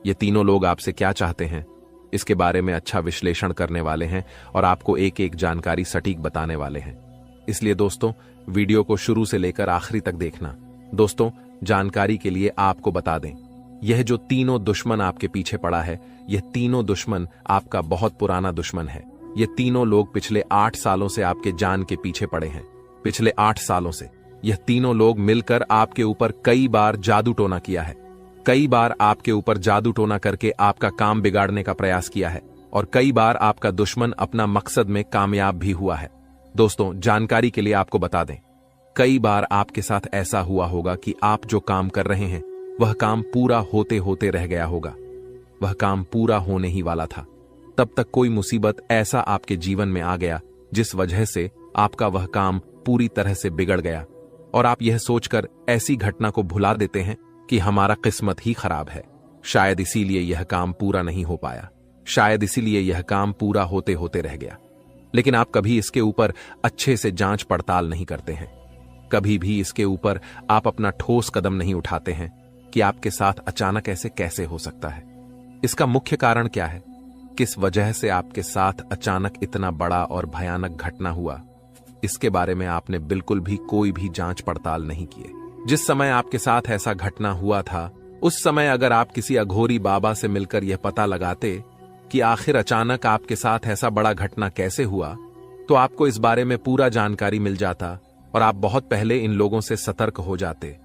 ये तीनों लोग आपसे क्या चाहते हैं, इसके बारे में अच्छा विश्लेषण करने वाले हैं और आपको एक एक जानकारी सटीक बताने वाले हैं। इसलिए दोस्तों, वीडियो को शुरू से लेकर आखिरी तक देखना। दोस्तों, जानकारी के लिए आपको बता दें, यह जो तीनों दुश्मन आपके पीछे पड़ा है, यह तीनों दुश्मन आपका बहुत पुराना दुश्मन है। ये तीनों लोग पिछले 8 सालों से आपके जान के पीछे पड़े हैं। पिछले 8 सालों से यह तीनों लोग मिलकर आपके ऊपर कई बार जादू टोना किया है, कई बार आपके ऊपर जादू टोना करके आपका काम बिगाड़ने का प्रयास किया है और कई बार आपका दुश्मन अपना मकसद में कामयाब भी हुआ है। दोस्तों, जानकारी के लिए आपको बता दें, कई बार आपके साथ ऐसा हुआ होगा कि आप जो काम कर रहे हैं वह काम पूरा होते होते रह गया होगा, वह काम पूरा होने ही वाला था, तब तक कोई मुसीबत ऐसा आपके जीवन में आ गया जिस वजह से आपका वह काम पूरी तरह से बिगड़ गया और आप यह सोचकर ऐसी घटना को भुला देते हैं कि हमारा किस्मत ही खराब है, शायद इसीलिए यह काम पूरा नहीं हो पाया, शायद इसीलिए यह काम पूरा होते होते रह गया। लेकिन आप कभी इसके ऊपर अच्छे से जांच पड़ताल नहीं करते हैं, कभी भी इसके ऊपर आप अपना ठोस कदम नहीं उठाते हैं कि आपके साथ अचानक ऐसे कैसे हो सकता है, इसका मुख्य कारण क्या है, किस वजह से आपके साथ अचानक इतना बड़ा और भयानक घटना हुआ, इसके बारे में आपने बिल्कुल भी कोई भी जांच पड़ताल नहीं किए। जिस समय आपके साथ ऐसा घटना हुआ था, उस समय अगर आप किसी अघोरी बाबा से मिलकर यह पता लगाते कि आखिर अचानक आपके साथ ऐसा बड़ा घटना कैसे हुआ, तो आपको इस बारे में पूरा जानकारी मिल जाता और आप बहुत पहले इन लोगों से सतर्क हो जाते,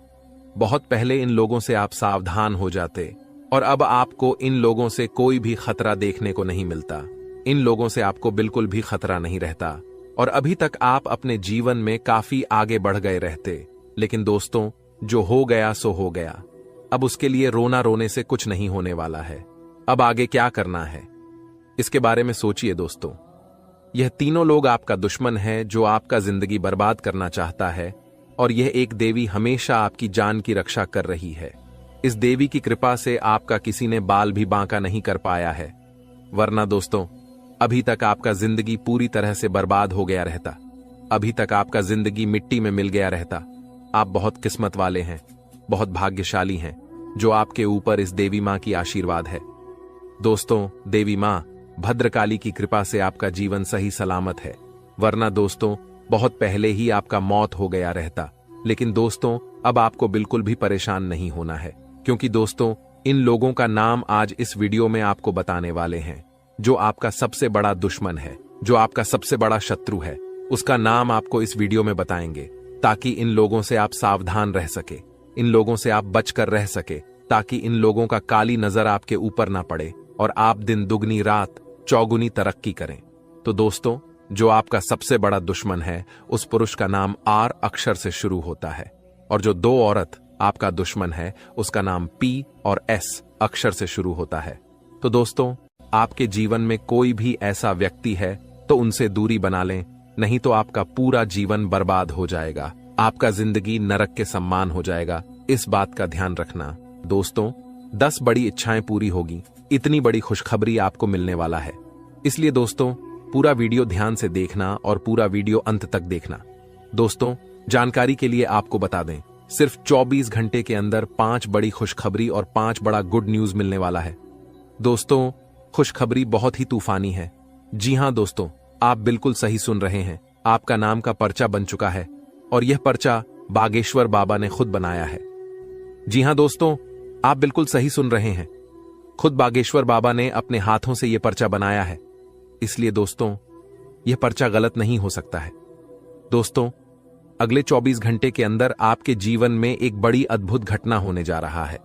बहुत पहले इन लोगों से आप सावधान हो जाते और अब आपको इन लोगों से कोई भी खतरा देखने को नहीं मिलता, इन लोगों से आपको बिल्कुल भी खतरा नहीं रहता और अभी तक आप अपने जीवन में काफी आगे बढ़ गए रहते। लेकिन दोस्तों, जो हो गया सो हो गया, अब उसके लिए रोना रोने से कुछ नहीं होने वाला है। अब आगे क्या करना है, इसके बारे में सोचिए दोस्तों। यह तीनों लोग आपका दुश्मन है जो आपका जिंदगी बर्बाद करना चाहता है और यह एक देवी हमेशा आपकी जान की रक्षा कर रही है। इस देवी की कृपा से आपका किसी ने बाल भी बांका नहीं कर पाया है, वरना दोस्तों अभी तक आपका जिंदगी पूरी तरह से बर्बाद हो गया रहता, अभी तक आपका जिंदगी मिट्टी में मिल गया रहता। आप बहुत किस्मत वाले हैं, बहुत भाग्यशाली हैं जो आपके ऊपर इस देवी मां की आशीर्वाद है। दोस्तों, देवी मां भद्रकाली की कृपा से आपका जीवन सही सलामत है, वरना दोस्तों बहुत पहले ही आपका मौत हो गया रहता लेकिन दोस्तों अब आपको बिल्कुल भी परेशान नहीं होना है, क्योंकि दोस्तों इन लोगों का नाम आज इस वीडियो में आपको बताने वाले हैं। जो आपका सबसे बड़ा दुश्मन है, जो आपका सबसे बड़ा शत्रु है, उसका नाम आपको इस वीडियो में बताएंगे, ताकि इन लोगों से आप सावधान रह सके, इन लोगों से आप बचकर रह सके, ताकि इन लोगों का काली नजर आपके ऊपर ना पड़े और आप दिन दुगनी रात चौगुनी तरक्की करें। तो दोस्तों जो आपका सबसे बड़ा दुश्मन है, उस पुरुष का नाम आर अक्षर से शुरू होता है, और जो दो औरत आपका दुश्मन है उसका नाम पी और एस अक्षर से शुरू होता है। तो दोस्तों आपके जीवन में कोई भी ऐसा व्यक्ति है तो उनसे दूरी बना लें, नहीं तो आपका पूरा जीवन बर्बाद हो जाएगा, आपका जिंदगी नरक के सम्मान हो जाएगा। इस बात का ध्यान रखना। दोस्तों 10 बड़ी इच्छाएं पूरी होगी, इतनी बड़ी खुशखबरी आपको मिलने वाला है। इसलिए दोस्तों पूरा वीडियो ध्यान से देखना और पूरा वीडियो अंत तक देखना। दोस्तों जानकारी के लिए आपको बता दें, सिर्फ 24 घंटे के अंदर 5 बड़ी खुशखबरी और 5 बड़ा गुड न्यूज मिलने वाला है। दोस्तों खुशखबरी बहुत ही तूफानी है। जी हां दोस्तों, आप बिल्कुल सही सुन रहे हैं, आपका नाम का पर्चा बन चुका है और यह पर्चा बागेश्वर बाबा ने खुद बनाया है। जी हां दोस्तों, आप बिल्कुल सही सुन रहे हैं, खुद बागेश्वर बाबा ने अपने हाथों से यह पर्चा बनाया है। इसलिए दोस्तों यह पर्चा गलत नहीं हो सकता है। दोस्तों अगले 24 घंटे के अंदर आपके जीवन में एक बड़ी अद्भुत घटना होने जा रहा है,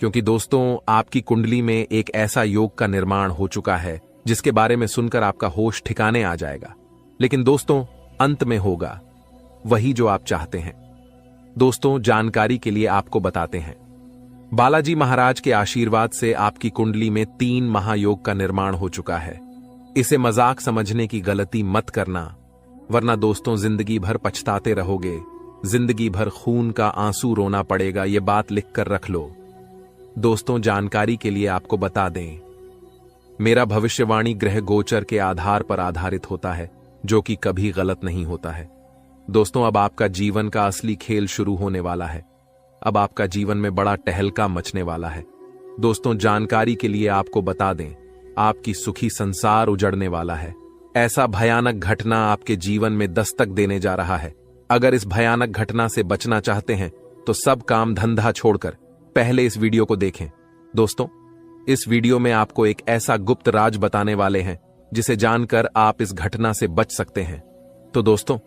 क्योंकि दोस्तों आपकी कुंडली में एक ऐसा योग का निर्माण हो चुका है जिसके बारे में सुनकर आपका होश ठिकाने आ जाएगा। लेकिन दोस्तों अंत में होगा वही जो आप चाहते हैं। दोस्तों जानकारी के लिए आपको बताते हैं, बालाजी महाराज के आशीर्वाद से आपकी कुंडली में 3 महायोग का निर्माण हो चुका है। इसे मजाक समझने की गलती मत करना, वरना दोस्तों जिंदगी भर पछताते रहोगे, जिंदगी भर खून का आंसू रोना पड़ेगा, ये बात लिख कर रख लो। दोस्तों जानकारी के लिए आपको बता दें, मेरा भविष्यवाणी ग्रह गोचर के आधार पर आधारित होता है, जो कि कभी गलत नहीं होता है। दोस्तों अब आपका जीवन का असली खेल शुरू होने वाला है। अब आपका जीवन में बड़ा टहलका मचने वाला है। दोस्तों जानकारी के लिए आपको बता दें, आपकी सुखी संसार उजड़ने वाला है। ऐसा भयानक घटना आपके जीवन में दस्तक देने जा रहा है। अगर इस भयानक घटना से बचना चाहते हैं तो सब काम धंधा छोड़कर पहले इस वीडियो को देखें। दोस्तों इस वीडियो में आपको एक ऐसा गुप्त राज बताने वाले हैं जिसे जानकर आप इस घटना से बच सकते हैं। तो दोस्तों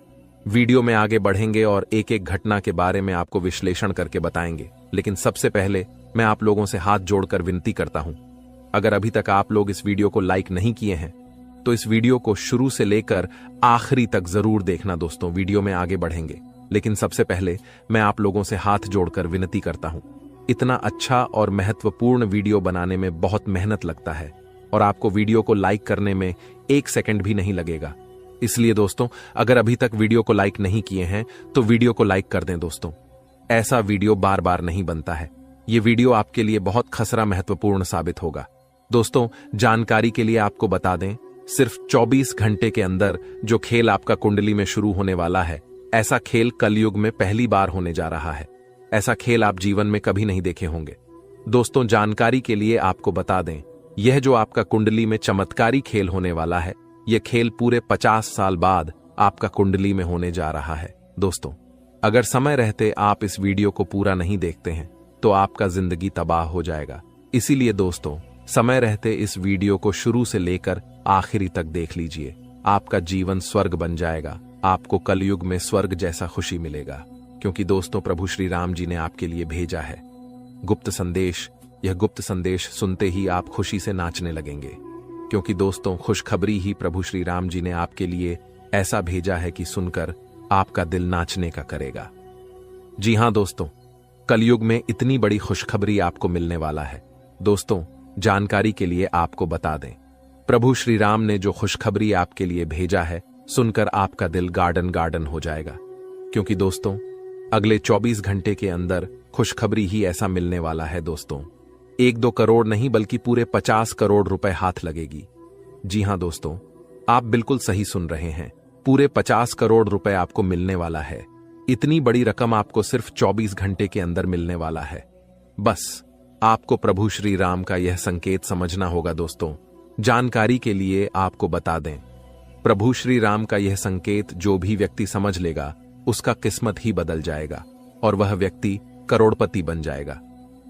वीडियो में आगे बढ़ेंगे और एक एक घटना के बारे में आपको विश्लेषण करके बताएंगे। लेकिन सबसे पहले मैं आप लोगों से हाथ जोड़कर विनती करता हूं, अगर अभी तक आप लोग इस वीडियो को लाइक नहीं किए हैं तो इस वीडियो को शुरू से लेकर आखिरी तक जरूर देखना। दोस्तों वीडियो में आगे बढ़ेंगे, लेकिन सबसे पहले मैं आप लोगों से हाथ जोड़कर विनती करता हूं। इतना अच्छा और महत्वपूर्ण वीडियो बनाने में बहुत मेहनत लगता है और आपको वीडियो को लाइक करने में 1 सेकंड भी नहीं लगेगा। इसलिए दोस्तों अगर अभी तक वीडियो को लाइक नहीं किए हैं तो वीडियो को लाइक कर दें। दोस्तों ऐसा वीडियो बार बार नहीं बनता है, ये वीडियो आपके लिए बहुत खसरा महत्वपूर्ण साबित होगा। दोस्तों जानकारी के लिए आपको बता दें, सिर्फ 24 घंटे के अंदर जो खेल आपका कुंडली में शुरू होने वाला है, ऐसा खेल कलयुग में पहली बार होने जा रहा है। ऐसा खेल आप जीवन में कभी नहीं देखे होंगे। दोस्तों जानकारी के लिए आपको बता दें, यह जो आपका कुंडली में चमत्कारी खेल होने वाला है, यह खेल पूरे 50 साल बाद आपका कुंडली में होने जा रहा है। दोस्तों अगर समय रहते आप इस वीडियो को पूरा नहीं देखते हैं तो आपका जिंदगी तबाह हो जाएगा। इसीलिए दोस्तों समय रहते इस वीडियो को शुरू से लेकर आखिरी तक देख लीजिए, आपका जीवन स्वर्ग बन जाएगा। आपको कलयुग में स्वर्ग जैसा खुशी मिलेगा, क्योंकि दोस्तों प्रभु श्री राम जी ने आपके लिए भेजा है गुप्त संदेश। यह गुप्त संदेश सुनते ही आप खुशी से नाचने लगेंगे, क्योंकि दोस्तों खुशखबरी ही प्रभु श्री राम जी ने आपके लिए ऐसा भेजा है कि सुनकर आपका दिल नाचने का करेगा। जी हां दोस्तों, कलयुग में इतनी बड़ी खुशखबरी आपको मिलने वाला है। दोस्तों जानकारी के लिए आपको बता दें, प्रभु श्री राम ने जो खुशखबरी आपके लिए भेजा है, सुनकर आपका दिल गार्डन गार्डन हो जाएगा, क्योंकि दोस्तों अगले 24 घंटे के अंदर खुशखबरी ही ऐसा मिलने वाला है। दोस्तों 1-2 करोड़ नहीं बल्कि पूरे 50 करोड़ रुपए हाथ लगेगी। जी हां दोस्तों, आप बिल्कुल सही सुन रहे हैं, पूरे 50 करोड़ रुपए आपको मिलने वाला है। इतनी बड़ी रकम आपको सिर्फ 24 घंटे के अंदर मिलने वाला है। बस आपको प्रभु श्री राम का यह संकेत समझना होगा। दोस्तों जानकारी के लिए आपको बता दें, प्रभु श्री राम का यह संकेत जो भी व्यक्ति समझ लेगा उसका किस्मत ही बदल जाएगा और वह व्यक्ति करोड़पति बन जाएगा,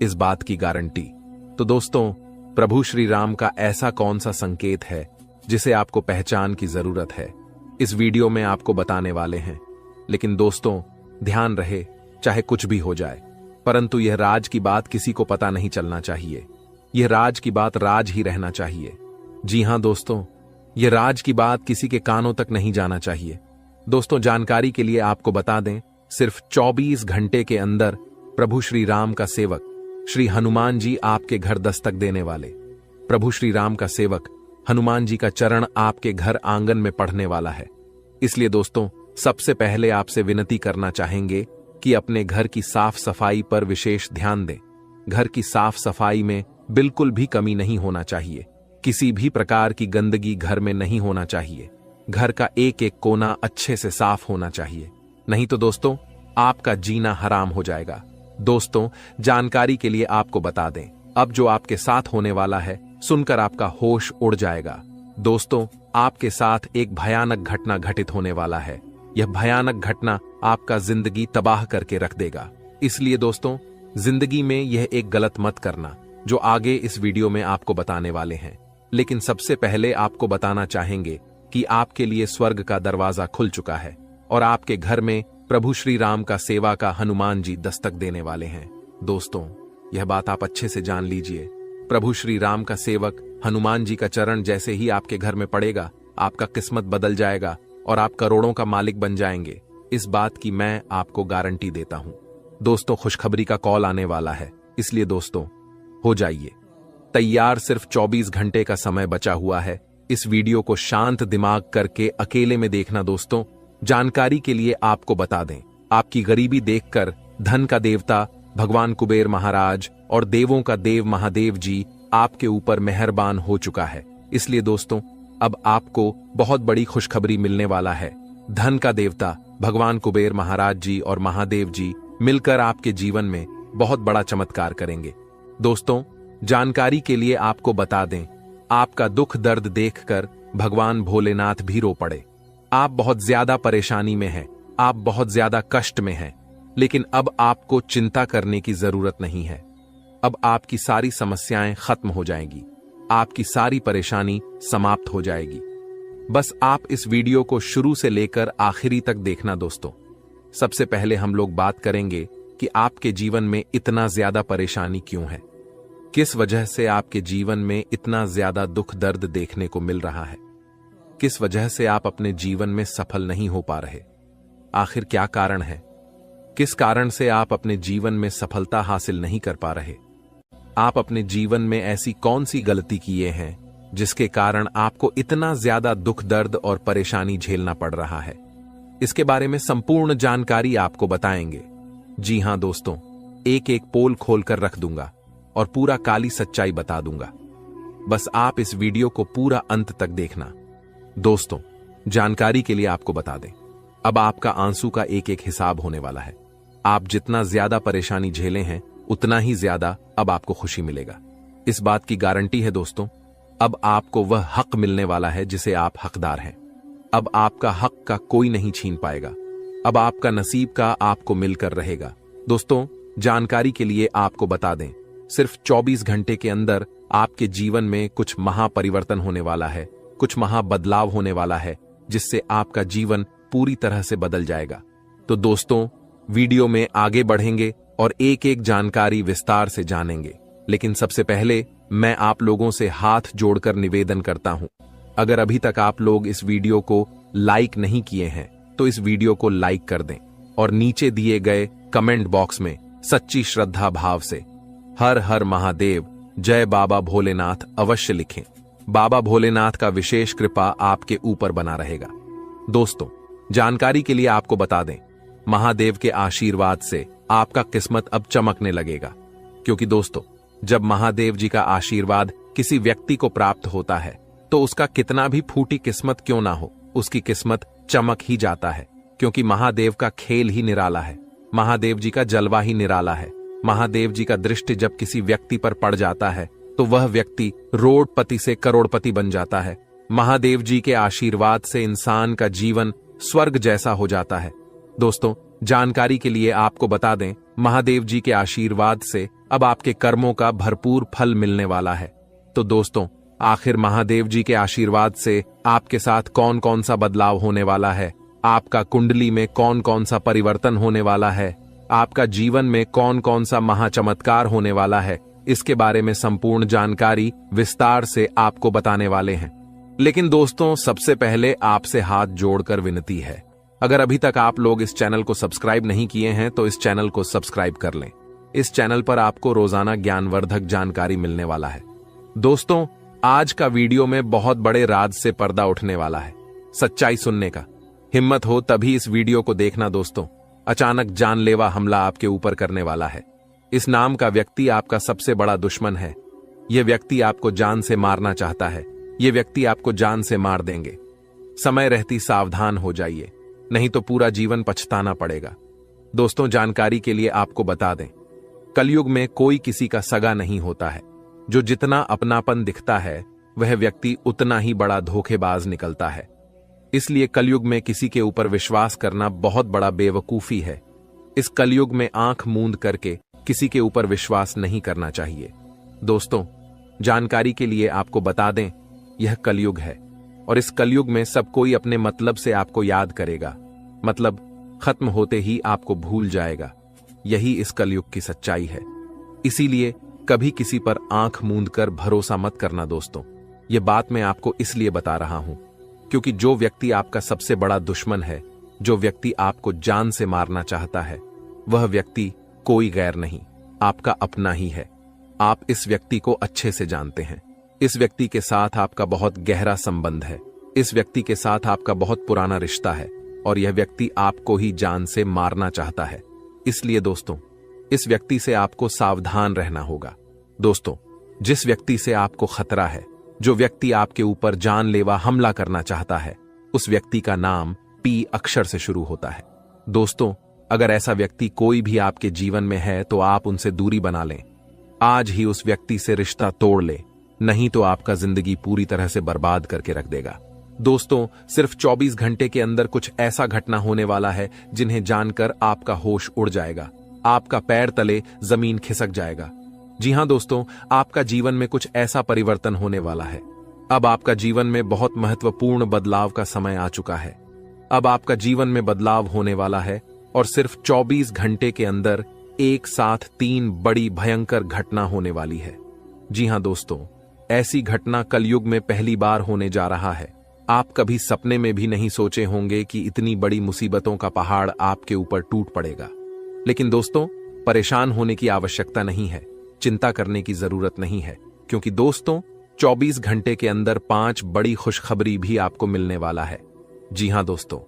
इस बात की गारंटी। तो दोस्तों, प्रभु श्री राम का ऐसा कौन सा संकेत है जिसे आपको पहचान की जरूरत है, इस वीडियो में आपको बताने वाले हैं। लेकिन दोस्तों, ध्यान रहे, चाहे कुछ भी हो जाए, परंतु यह राज की बात किसी को पता नहीं चलना चाहिए। यह राज की बात राज ही रहना चाहिए। जी हां दोस्तों, यह राज की बात किसी के कानों तक नहीं जाना चाहिए। दोस्तों, जानकारी के लिए आपको बता दें, सिर्फ 24 घंटे के अंदर प्रभु श्री राम का सेवक श्री हनुमान जी आपके घर दस्तक देने वाले। प्रभु श्री राम का सेवक हनुमान जी का चरण आपके घर आंगन में पढ़ने वाला है। इसलिए दोस्तों, सबसे पहले आपसे विनती करना चाहेंगे कि अपने घर की साफ सफाई पर विशेष ध्यान दें। घर की साफ सफाई में बिल्कुल भी कमी नहीं होना चाहिए। किसी भी प्रकार की गंदगी घर में नहीं होना चाहिए। घर का एक एक कोना अच्छे से साफ होना चाहिए, नहीं तो दोस्तों आपका जीना हराम हो जाएगा। दोस्तों, जानकारी के लिए आपको बता दें, अब जो आपके साथ होने वाला है सुनकर आपका होश उड़ जाएगा। दोस्तों, आपके साथ एक भयानक घटना घटित होने वाला है। यह भयानक घटना आपका जिंदगी तबाह करके रख देगा। इसलिए दोस्तों, जिंदगी में यह एक गलत मत करना, जो आगे इस वीडियो में आपको बताने वाले हैं। लेकिन सबसे पहले आपको बताना चाहेंगे कि आपके लिए स्वर्ग का दरवाजा खुल चुका है और आपके घर में प्रभु श्री राम का सेवा का हनुमान जी दस्तक देने वाले हैं। दोस्तों, यह बात आप अच्छे से जान लीजिए। प्रभु श्री राम का सेवक हनुमान जी का चरण जैसे ही आपके घर में पड़ेगा, आपका किस्मत बदल जाएगा और आप करोड़ों का मालिक बन जाएंगे। इस बात की मैं आपको गारंटी देता हूं। दोस्तों, खुशखबरी का कॉल आने वाला है, इसलिए दोस्तों हो जाइए तैयार। सिर्फ 24 घंटे का समय बचा हुआ है। इस वीडियो को शांत दिमाग करके अकेले में देखना। दोस्तों, जानकारी के लिए आपको बता दें, आपकी गरीबी देखकर धन का देवता भगवान कुबेर महाराज और देवों का देव महादेव जी आपके ऊपर मेहरबान हो चुका है। इसलिए दोस्तों, अब आपको बहुत बड़ी खुशखबरी मिलने वाला है। धन का देवता भगवान कुबेर महाराज जी और महादेव जी मिलकर आपके जीवन में बहुत बड़ा चमत्कार करेंगे। दोस्तों, जानकारी के लिए आपको बता दें, आपका दुख दर्द देखकर भगवान भोलेनाथ भी रो पड़े। आप बहुत ज्यादा परेशानी में हैं, आप बहुत ज्यादा कष्ट में हैं, लेकिन अब आपको चिंता करने की जरूरत नहीं है। अब आपकी सारी समस्याएं खत्म हो जाएंगी, आपकी सारी परेशानी समाप्त हो जाएगी। बस आप इस वीडियो को शुरू से लेकर आखिरी तक देखना। दोस्तों, सबसे पहले हम लोग बात करेंगे कि आपके जीवन में इतना ज्यादा परेशानी क्यों है, किस वजह से आपके जीवन में इतना ज्यादा दुख दर्द देखने को मिल रहा है, किस वजह से आप अपने जीवन में सफल नहीं हो पा रहे, आखिर क्या कारण है, किस कारण से आप अपने जीवन में सफलता हासिल नहीं कर पा रहे, आप अपने जीवन में ऐसी कौन सी गलती किए हैं जिसके कारण आपको इतना ज्यादा दुख दर्द और परेशानी झेलना पड़ रहा है। इसके बारे में संपूर्ण जानकारी आपको बताएंगे। जी हां दोस्तों, एक एक पोल खोलकर रख दूंगा और पूरा काली सच्चाई बता दूंगा। बस आप इस वीडियो को पूरा अंत तक देखना। दोस्तों, जानकारी के लिए आपको बता दें, अब आपका आंसू का एक एक हिसाब होने वाला है। आप जितना ज्यादा परेशानी झेले हैं, उतना ही ज्यादा अब आपको खुशी मिलेगा। इस बात की गारंटी है दोस्तों, अब आपको वह हक मिलने वाला है जिसे आप हकदार हैं। अब आपका हक का कोई नहीं छीन पाएगा। अब आपका नसीब का आपको मिलकर रहेगा। दोस्तों, जानकारी के लिए आपको बता दें, सिर्फ 24 घंटे के अंदर आपके जीवन में कुछ महापरिवर्तन होने वाला है, कुछ महाबदलाव होने वाला है, जिससे आपका जीवन पूरी तरह से बदल जाएगा। तो दोस्तों, वीडियो में आगे बढ़ेंगे और एक एक जानकारी विस्तार से जानेंगे। लेकिन सबसे पहले मैं आप लोगों से हाथ जोड़कर निवेदन करता हूं, अगर अभी तक आप लोग इस वीडियो को लाइक नहीं किए हैं तो इस वीडियो को लाइक कर दें और नीचे दिए गए कमेंट बॉक्स में सच्ची श्रद्धा भाव से हर हर महादेव, जय बाबा भोलेनाथ अवश्य लिखें। बाबा भोलेनाथ का विशेष कृपा आपके ऊपर बना रहेगा। दोस्तों, जानकारी के लिए आपको बता दें, महादेव के आशीर्वाद से आपका किस्मत अब चमकने लगेगा। क्योंकि दोस्तों, जब महादेव जी का आशीर्वाद किसी व्यक्ति को प्राप्त होता है तो उसका कितना भी फूटी किस्मत क्यों ना हो, उसकी किस्मत चमक ही जाता है। क्योंकि महादेव का खेल ही निराला है, महादेव जी का जलवा ही निराला है। महादेव जी का दृष्टि जब किसी व्यक्ति पर पड़ जाता है तो वह व्यक्ति रोडपति से करोड़पति बन जाता है। महादेव जी के आशीर्वाद से इंसान का जीवन स्वर्ग जैसा हो जाता है। दोस्तों, जानकारी के लिए आपको बता दें, महादेव जी के आशीर्वाद से अब आपके कर्मों का भरपूर फल मिलने वाला है। तो दोस्तों, आखिर महादेव जी के आशीर्वाद से आपके साथ कौन कौन सा बदलाव होने वाला है, आपका कुंडली में कौन कौन सा परिवर्तन होने वाला है, आपका जीवन में कौन कौन सा महाचमत्कार होने वाला है, इसके बारे में संपूर्ण जानकारी विस्तार से आपको बताने वाले हैं। लेकिन दोस्तों, सबसे पहले आपसे हाथ जोड़कर विनती है, अगर अभी तक आप लोग इस चैनल को सब्सक्राइब नहीं किए हैं तो इस चैनल को सब्सक्राइब कर लें। इस चैनल पर आपको रोजाना ज्ञानवर्धक जानकारी मिलने वाला है। दोस्तों, आज का वीडियो में बहुत बड़े राज से पर्दा उठने वाला है, सच्चाई सुनने का। हिम्मत हो तभी इस वीडियो को देखना दोस्तों। अचानक जानलेवा हमला आपके ऊपर करने वाला है। इस नाम का व्यक्ति आपका सबसे बड़ा दुश्मन है। यह व्यक्ति आपको जान से मारना चाहता है। यह व्यक्ति आपको जान से मार देंगे। समय रहती सावधान हो जाइए, नहीं तो पूरा जीवन पछताना पड़ेगा। दोस्तों, जानकारी के लिए आपको बता दें, कलयुग में कोई किसी का सगा नहीं होता है। जो जितना अपनापन दिखता है वह व्यक्ति उतना ही बड़ा धोखेबाज निकलता है। इसलिए कलयुग में किसी के ऊपर विश्वास करना बहुत बड़ा बेवकूफी है। इस कलयुग में आंख मूंद करके किसी के ऊपर विश्वास नहीं करना चाहिए। दोस्तों, जानकारी के लिए आपको बता दें, यह कलयुग है और इस कलयुग में सब कोई अपने मतलब से आपको याद करेगा, मतलब खत्म होते ही आपको भूल जाएगा। यही इस कलयुग की सच्चाई है। इसीलिए कभी किसी पर आंख मूंद कर भरोसा मत करना दोस्तों। यह बात मैं आपको इसलिए बता रहा हूं क्योंकि जो व्यक्ति आपका सबसे बड़ा दुश्मन है, जो व्यक्ति आपको जान से मारना चाहता है, वह व्यक्ति कोई गैर नहीं, आपका अपना ही है। आप इस व्यक्ति को अच्छे से जानते हैं। इस व्यक्ति के साथ आपका बहुत गहरा संबंध है। इस व्यक्ति के साथ आपका बहुत पुराना रिश्ता है और यह व्यक्ति आपको ही जान से मारना चाहता है। इसलिए दोस्तों, इस व्यक्ति से आपको सावधान रहना होगा। दोस्तों, जिस व्यक्ति से आपको खतरा है, जो व्यक्ति आपके ऊपर जानलेवा हमला करना चाहता है, उस व्यक्ति का नाम पी अक्षर से शुरू होता है। दोस्तों, अगर ऐसा व्यक्ति कोई भी आपके जीवन में है तो आप उनसे दूरी बना लें। आज ही उस व्यक्ति से रिश्ता तोड़ ले, नहीं तो आपका जिंदगी पूरी तरह से बर्बाद करके रख देगा। दोस्तों, सिर्फ 24 घंटे के अंदर कुछ ऐसा घटना होने वाला है जिन्हें जानकर आपका होश उड़ जाएगा, आपका पैर तले जमीन खिसक जाएगा। जी हां दोस्तों, आपका जीवन में कुछ ऐसा परिवर्तन होने वाला है। अब आपका जीवन में बहुत महत्वपूर्ण बदलाव का समय आ चुका है। अब आपका जीवन में बदलाव होने वाला है और सिर्फ 24 घंटे के अंदर एक साथ 3 बड़ी भयंकर घटना होने वाली है। जी हां दोस्तों, ऐसी घटना कलयुग में पहली बार होने जा रहा है। आप कभी सपने में भी नहीं सोचे होंगे कि इतनी बड़ी मुसीबतों का पहाड़ आपके ऊपर टूट पड़ेगा। लेकिन दोस्तों, परेशान होने की आवश्यकता नहीं है, चिंता करने की जरूरत नहीं है, क्योंकि दोस्तों 24 घंटे के अंदर 5 बड़ी खुशखबरी भी आपको मिलने वाला है। जी हां दोस्तों,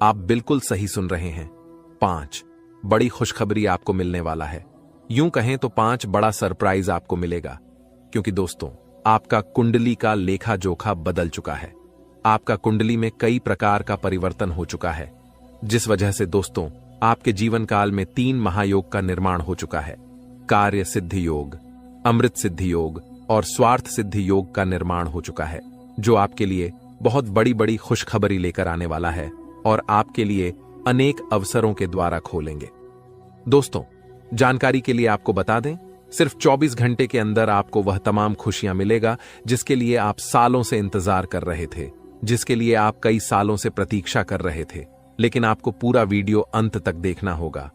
आप बिल्कुल सही सुन रहे हैं। 5 बड़ी खुशखबरी आपको मिलने वाला है। यूं कहें तो 5 बड़ा सरप्राइज आपको मिलेगा, क्योंकि दोस्तों आपका कुंडली का लेखा जोखा बदल चुका है। आपका कुंडली में कई प्रकार का परिवर्तन हो चुका है, जिस वजह से दोस्तों आपके जीवन काल में 3 महायोग का निर्माण हो चुका है। कार्य सिद्धि योग, अमृत सिद्धि योग और स्वार्थ सिद्धि योग का निर्माण हो चुका है, जो आपके लिए बहुत बड़ी बड़ी खुशखबरी लेकर आने वाला है और आपके लिए अनेक अवसरों के द्वारा खोलेंगे। दोस्तों, जानकारी के लिए आपको बता दें, सिर्फ 24 घंटे के अंदर आपको वह तमाम खुशियां मिलेगा जिसके लिए आप सालों से इंतजार कर रहे थे, जिसके लिए आप कई सालों से प्रतीक्षा कर रहे थे। लेकिन आपको पूरा वीडियो अंत तक देखना होगा।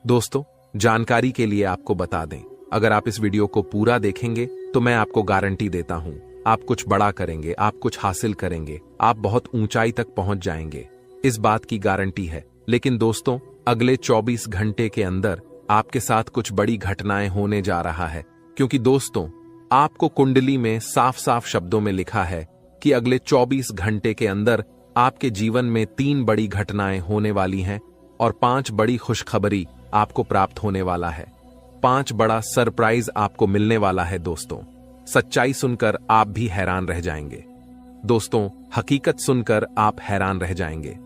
दोस्तों, जानकारी के लिए आपको बता दें, अगर आप इस वीडियो को पूरा देखेंगे तो मैं आपको गारंटी देता हूं, आप कुछ बड़ा करेंगे, आप कुछ हासिल करेंगे, आप बहुत ऊंचाई तक पहुंच जाएंगे। इस बात की गारंटी है। लेकिन दोस्तों, अगले 24 घंटे के अंदर आपके साथ कुछ बड़ी घटनाएं होने जा रहा है, क्योंकि दोस्तों आपको कुंडली में साफ साफ शब्दों में लिखा है कि अगले 24 घंटे के अंदर आपके जीवन में 3 बड़ी घटनाएं होने वाली हैं और 5 बड़ी खुशखबरी आपको प्राप्त होने वाला है। 5 बड़ा सरप्राइज आपको मिलने वाला है। दोस्तों, सच्चाई सुनकर आप भी हैरान रह जाएंगे। दोस्तों, हकीकत सुनकर आप हैरान रह जाएंगे।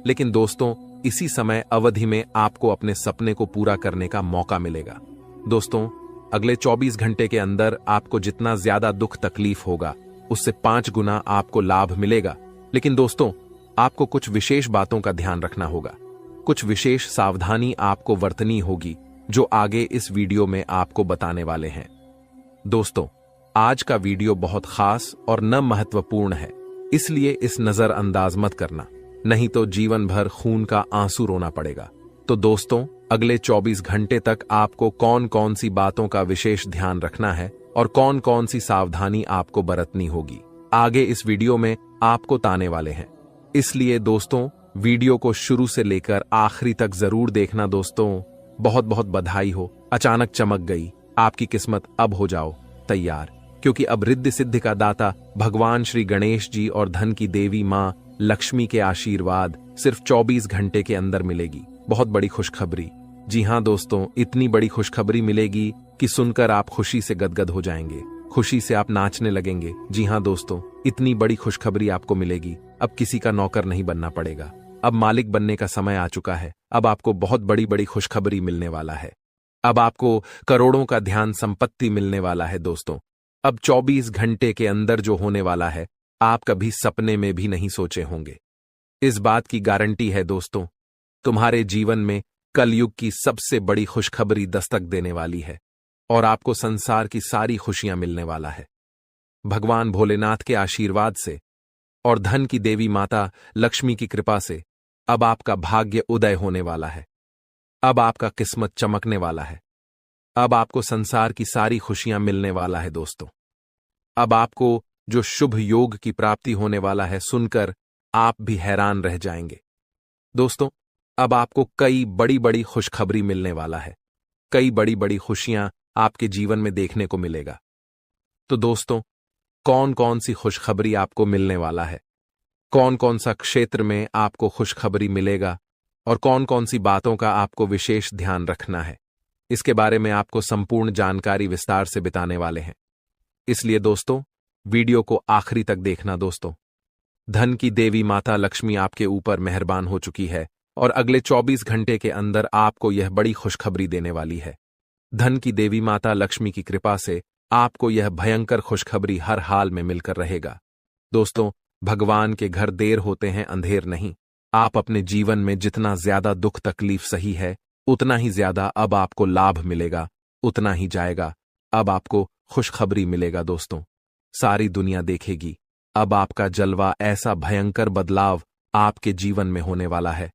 लेकिन दोस्तों, इसी समय अवधि में आपको अपने सपने को पूरा करने का मौका मिलेगा। दोस्तों, अगले 24 घंटे के अंदर आपको जितना ज्यादा दुख तकलीफ होगा, उससे 5 गुना आपको लाभ मिलेगा। लेकिन दोस्तों, आपको कुछ विशेष बातों का ध्यान रखना होगा। कुछ विशेष सावधानी आपको बरतनी होगी जो आगे इस वीडियो में आपको बताने वाले हैं। दोस्तों, आज का वीडियो बहुत खास और न महत्वपूर्ण है, इसलिए इस नजरअंदाज मत करना, नहीं तो जीवन भर खून का आंसू रोना पड़ेगा। तो दोस्तों, अगले 24 घंटे तक आपको कौन कौन सी बातों का विशेष ध्यान रखना है और कौन कौन सी सावधानी आपको बरतनी होगी, आगे इस वीडियो में आपको बताने वाले हैं। इसलिए दोस्तों, वीडियो को शुरू से लेकर आखिरी तक जरूर देखना। दोस्तों, बहुत बहुत बधाई हो, अचानक चमक गई आपकी किस्मत। अब हो जाओ तैयार, क्योंकि अब रिद्धि सिद्धि का दाता भगवान श्री गणेश जी और धन की देवी मां लक्ष्मी के आशीर्वाद सिर्फ 24 घंटे के अंदर मिलेगी। बहुत बड़ी खुशखबरी। जी हां दोस्तों, इतनी बड़ी खुशखबरी मिलेगी कि सुनकर आप खुशी से गदगद हो जाएंगे, खुशी से आप नाचने लगेंगे। जी हां दोस्तों, इतनी बड़ी खुशखबरी आपको मिलेगी। अब किसी का नौकर नहीं बनना पड़ेगा, अब मालिक बनने का समय आ चुका है। अब आपको बहुत बड़ी बड़ी खुशखबरी मिलने वाला है। अब आपको करोड़ों का ध्यान संपत्ति मिलने वाला है। दोस्तों, अब 24 घंटे के अंदर जो होने वाला है, आप कभी सपने में भी नहीं सोचे होंगे। इस बात की गारंटी है दोस्तों, तुम्हारे जीवन में कलयुग की सबसे बड़ी खुशखबरी दस्तक देने वाली है और आपको संसार की सारी खुशियां मिलने वाला है। भगवान भोलेनाथ के आशीर्वाद से और धन की देवी माता लक्ष्मी की कृपा से अब आपका भाग्य उदय होने वाला है। अब आपका किस्मत चमकने वाला है। अब आपको संसार की सारी खुशियां मिलने वाला है। दोस्तों, अब आपको जो शुभ योग की प्राप्ति होने वाला है, सुनकर आप भी हैरान रह जाएंगे। दोस्तों, अब आपको कई बड़ी बड़ी खुशखबरी मिलने वाला है। कई बड़ी बड़ी खुशियां आपके जीवन में देखने को मिलेगा। तो दोस्तों, कौन कौन सी खुशखबरी आपको मिलने वाला है, कौन कौन सा क्षेत्र में आपको खुशखबरी मिलेगा और कौन कौन सी बातों का आपको विशेष ध्यान रखना है, इसके बारे में आपको संपूर्ण जानकारी विस्तार से बताने वाले हैं। इसलिए दोस्तों, वीडियो को आखिरी तक देखना। दोस्तों, धन की देवी माता लक्ष्मी आपके ऊपर मेहरबान हो चुकी है और अगले 24 घंटे के अंदर आपको यह बड़ी खुशखबरी देने वाली है। धन की देवी माता लक्ष्मी की कृपा से आपको यह भयंकर खुशखबरी हर हाल में मिलकर रहेगा। दोस्तों, भगवान के घर देर होते हैं, अंधेर नहीं। आप अपने जीवन में जितना ज्यादा दुख तकलीफ सही है, उतना ही ज्यादा अब आपको लाभ मिलेगा, उतना ही जाएगा। अब आपको खुशखबरी मिलेगा। दोस्तों, सारी दुनिया देखेगी। अब आपका जलवा, ऐसा भयंकर बदलाव आपके जीवन में होने वाला है।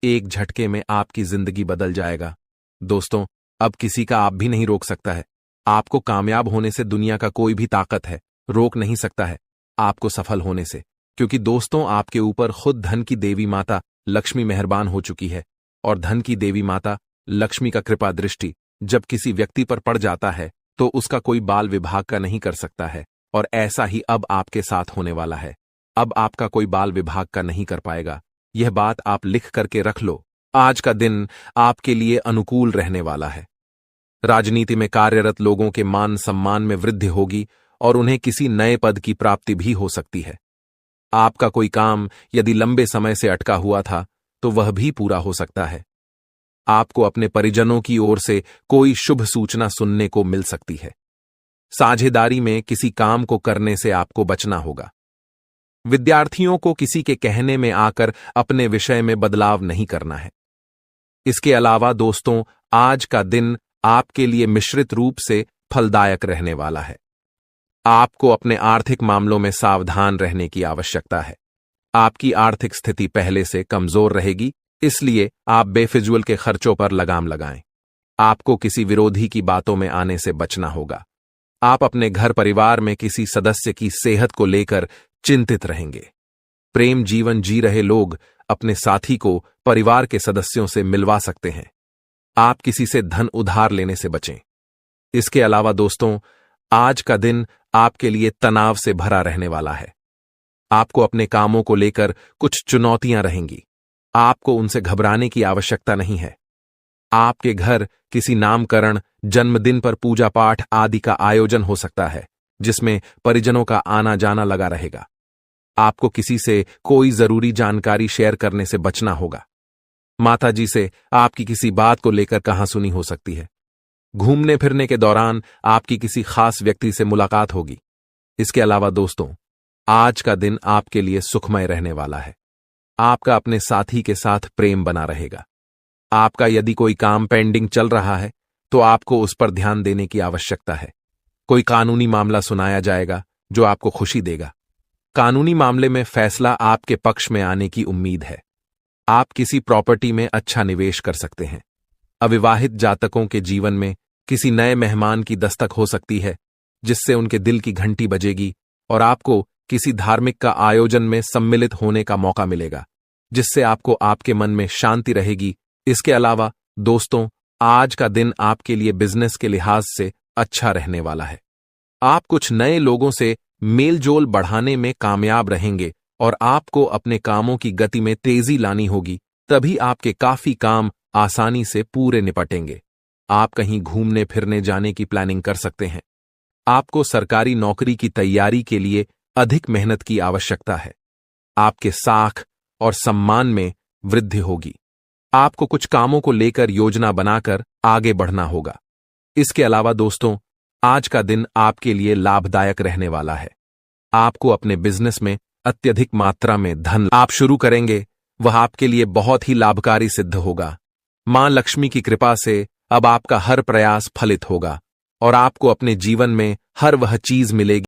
एक झटके में आपकी जिंदगी बदल जाएगा। दोस्तों, अब किसी का आप भी नहीं रोक सकता है। आपको कामयाब होने से दुनिया का कोई भी ताकत है रोक नहीं सकता है आपको सफल होने से, क्योंकि दोस्तों, आपके ऊपर खुद धन की देवी माता लक्ष्मी मेहरबान हो चुकी है और धन की देवी माता लक्ष्मी का कृपा दृष्टि जब किसी व्यक्ति पर पड़ जाता है तो उसका कोई बाल विभाग का नहीं कर सकता है, और ऐसा ही अब आपके साथ होने वाला है। अब आपका कोई बाल विभाग का नहीं कर पाएगा। यह बात आप लिख करके रख लो। आज का दिन आपके लिए अनुकूल रहने वाला है। राजनीति में कार्यरत लोगों के मान सम्मान में वृद्धि होगी और उन्हें किसी नए पद की प्राप्ति भी हो सकती है। आपका कोई काम यदि लंबे समय से अटका हुआ था तो वह भी पूरा हो सकता है। आपको अपने परिजनों की ओर से कोई शुभ सूचना सुनने को मिल सकती है। साझेदारी में किसी काम को करने से आपको बचना होगा। विद्यार्थियों को किसी के कहने में आकर अपने विषय में बदलाव नहीं करना है। इसके अलावा दोस्तों, आज का दिन आपके लिए मिश्रित रूप से फलदायक रहने वाला है। आपको अपने आर्थिक मामलों में सावधान रहने की आवश्यकता है। आपकी आर्थिक स्थिति पहले से कमजोर रहेगी, इसलिए आप बेफिजूल के खर्चों पर लगाम लगाएं। आपको किसी विरोधी की बातों में आने से बचना होगा। आप अपने घर परिवार में किसी सदस्य की सेहत को लेकर चिंतित रहेंगे। प्रेम जीवन जी रहे लोग अपने साथी को परिवार के सदस्यों से मिलवा सकते हैं। आप किसी से धन उधार लेने से बचें। इसके अलावा दोस्तों, आज का दिन आपके लिए तनाव से भरा रहने वाला है। आपको अपने कामों को लेकर कुछ चुनौतियां रहेंगी। आपको उनसे घबराने की आवश्यकता नहीं है। आपके घर किसी नामकरण, जन्मदिन पर पूजा पाठ आदि का आयोजन हो सकता है, जिसमें परिजनों का आना जाना लगा रहेगा। आपको किसी से कोई जरूरी जानकारी शेयर करने से बचना होगा। माताजी से आपकी किसी बात को लेकर कहासुनी हो सकती है। घूमने फिरने के दौरान आपकी किसी खास व्यक्ति से मुलाकात होगी। इसके अलावा दोस्तों, आज का दिन आपके लिए सुखमय रहने वाला है। आपका अपने साथी के साथ प्रेम बना रहेगा। आपका यदि कोई काम पेंडिंग चल रहा है तो आपको उस पर ध्यान देने की आवश्यकता है। कोई कानूनी मामला सुनाया जाएगा जो आपको खुशी देगा। कानूनी मामले में फैसला आपके पक्ष में आने की उम्मीद है। आप किसी प्रॉपर्टी में अच्छा निवेश कर सकते हैं। अविवाहित जातकों के जीवन में किसी नए मेहमान की दस्तक हो सकती है जिससे उनके दिल की घंटी बजेगी और आपको किसी धार्मिक का आयोजन में सम्मिलित होने का मौका मिलेगा जिससे आपको आपके मन में शांति रहेगी। इसके अलावा दोस्तों, आज का दिन आपके लिए बिजनेस के लिहाज से अच्छा रहने वाला है। आप कुछ नए लोगों से मेलजोल बढ़ाने में कामयाब रहेंगे और आपको अपने कामों की गति में तेजी लानी होगी, तभी आपके काफी काम आसानी से पूरे निपटेंगे। आप कहीं घूमने फिरने जाने की प्लानिंग कर सकते हैं। आपको सरकारी नौकरी की तैयारी के लिए अधिक मेहनत की आवश्यकता है। आपके साख और सम्मान में वृद्धि होगी। आपको कुछ कामों को लेकर योजना बनाकर आगे बढ़ना होगा। इसके अलावा दोस्तों, आज का दिन आपके लिए लाभदायक रहने वाला है। आपको अपने बिजनेस में अत्यधिक मात्रा में धन आप शुरू करेंगे, वह आपके लिए बहुत ही लाभकारी सिद्ध होगा। मां लक्ष्मी की कृपा से अब आपका हर प्रयास फलित होगा और आपको अपने जीवन में हर वह चीज मिलेगी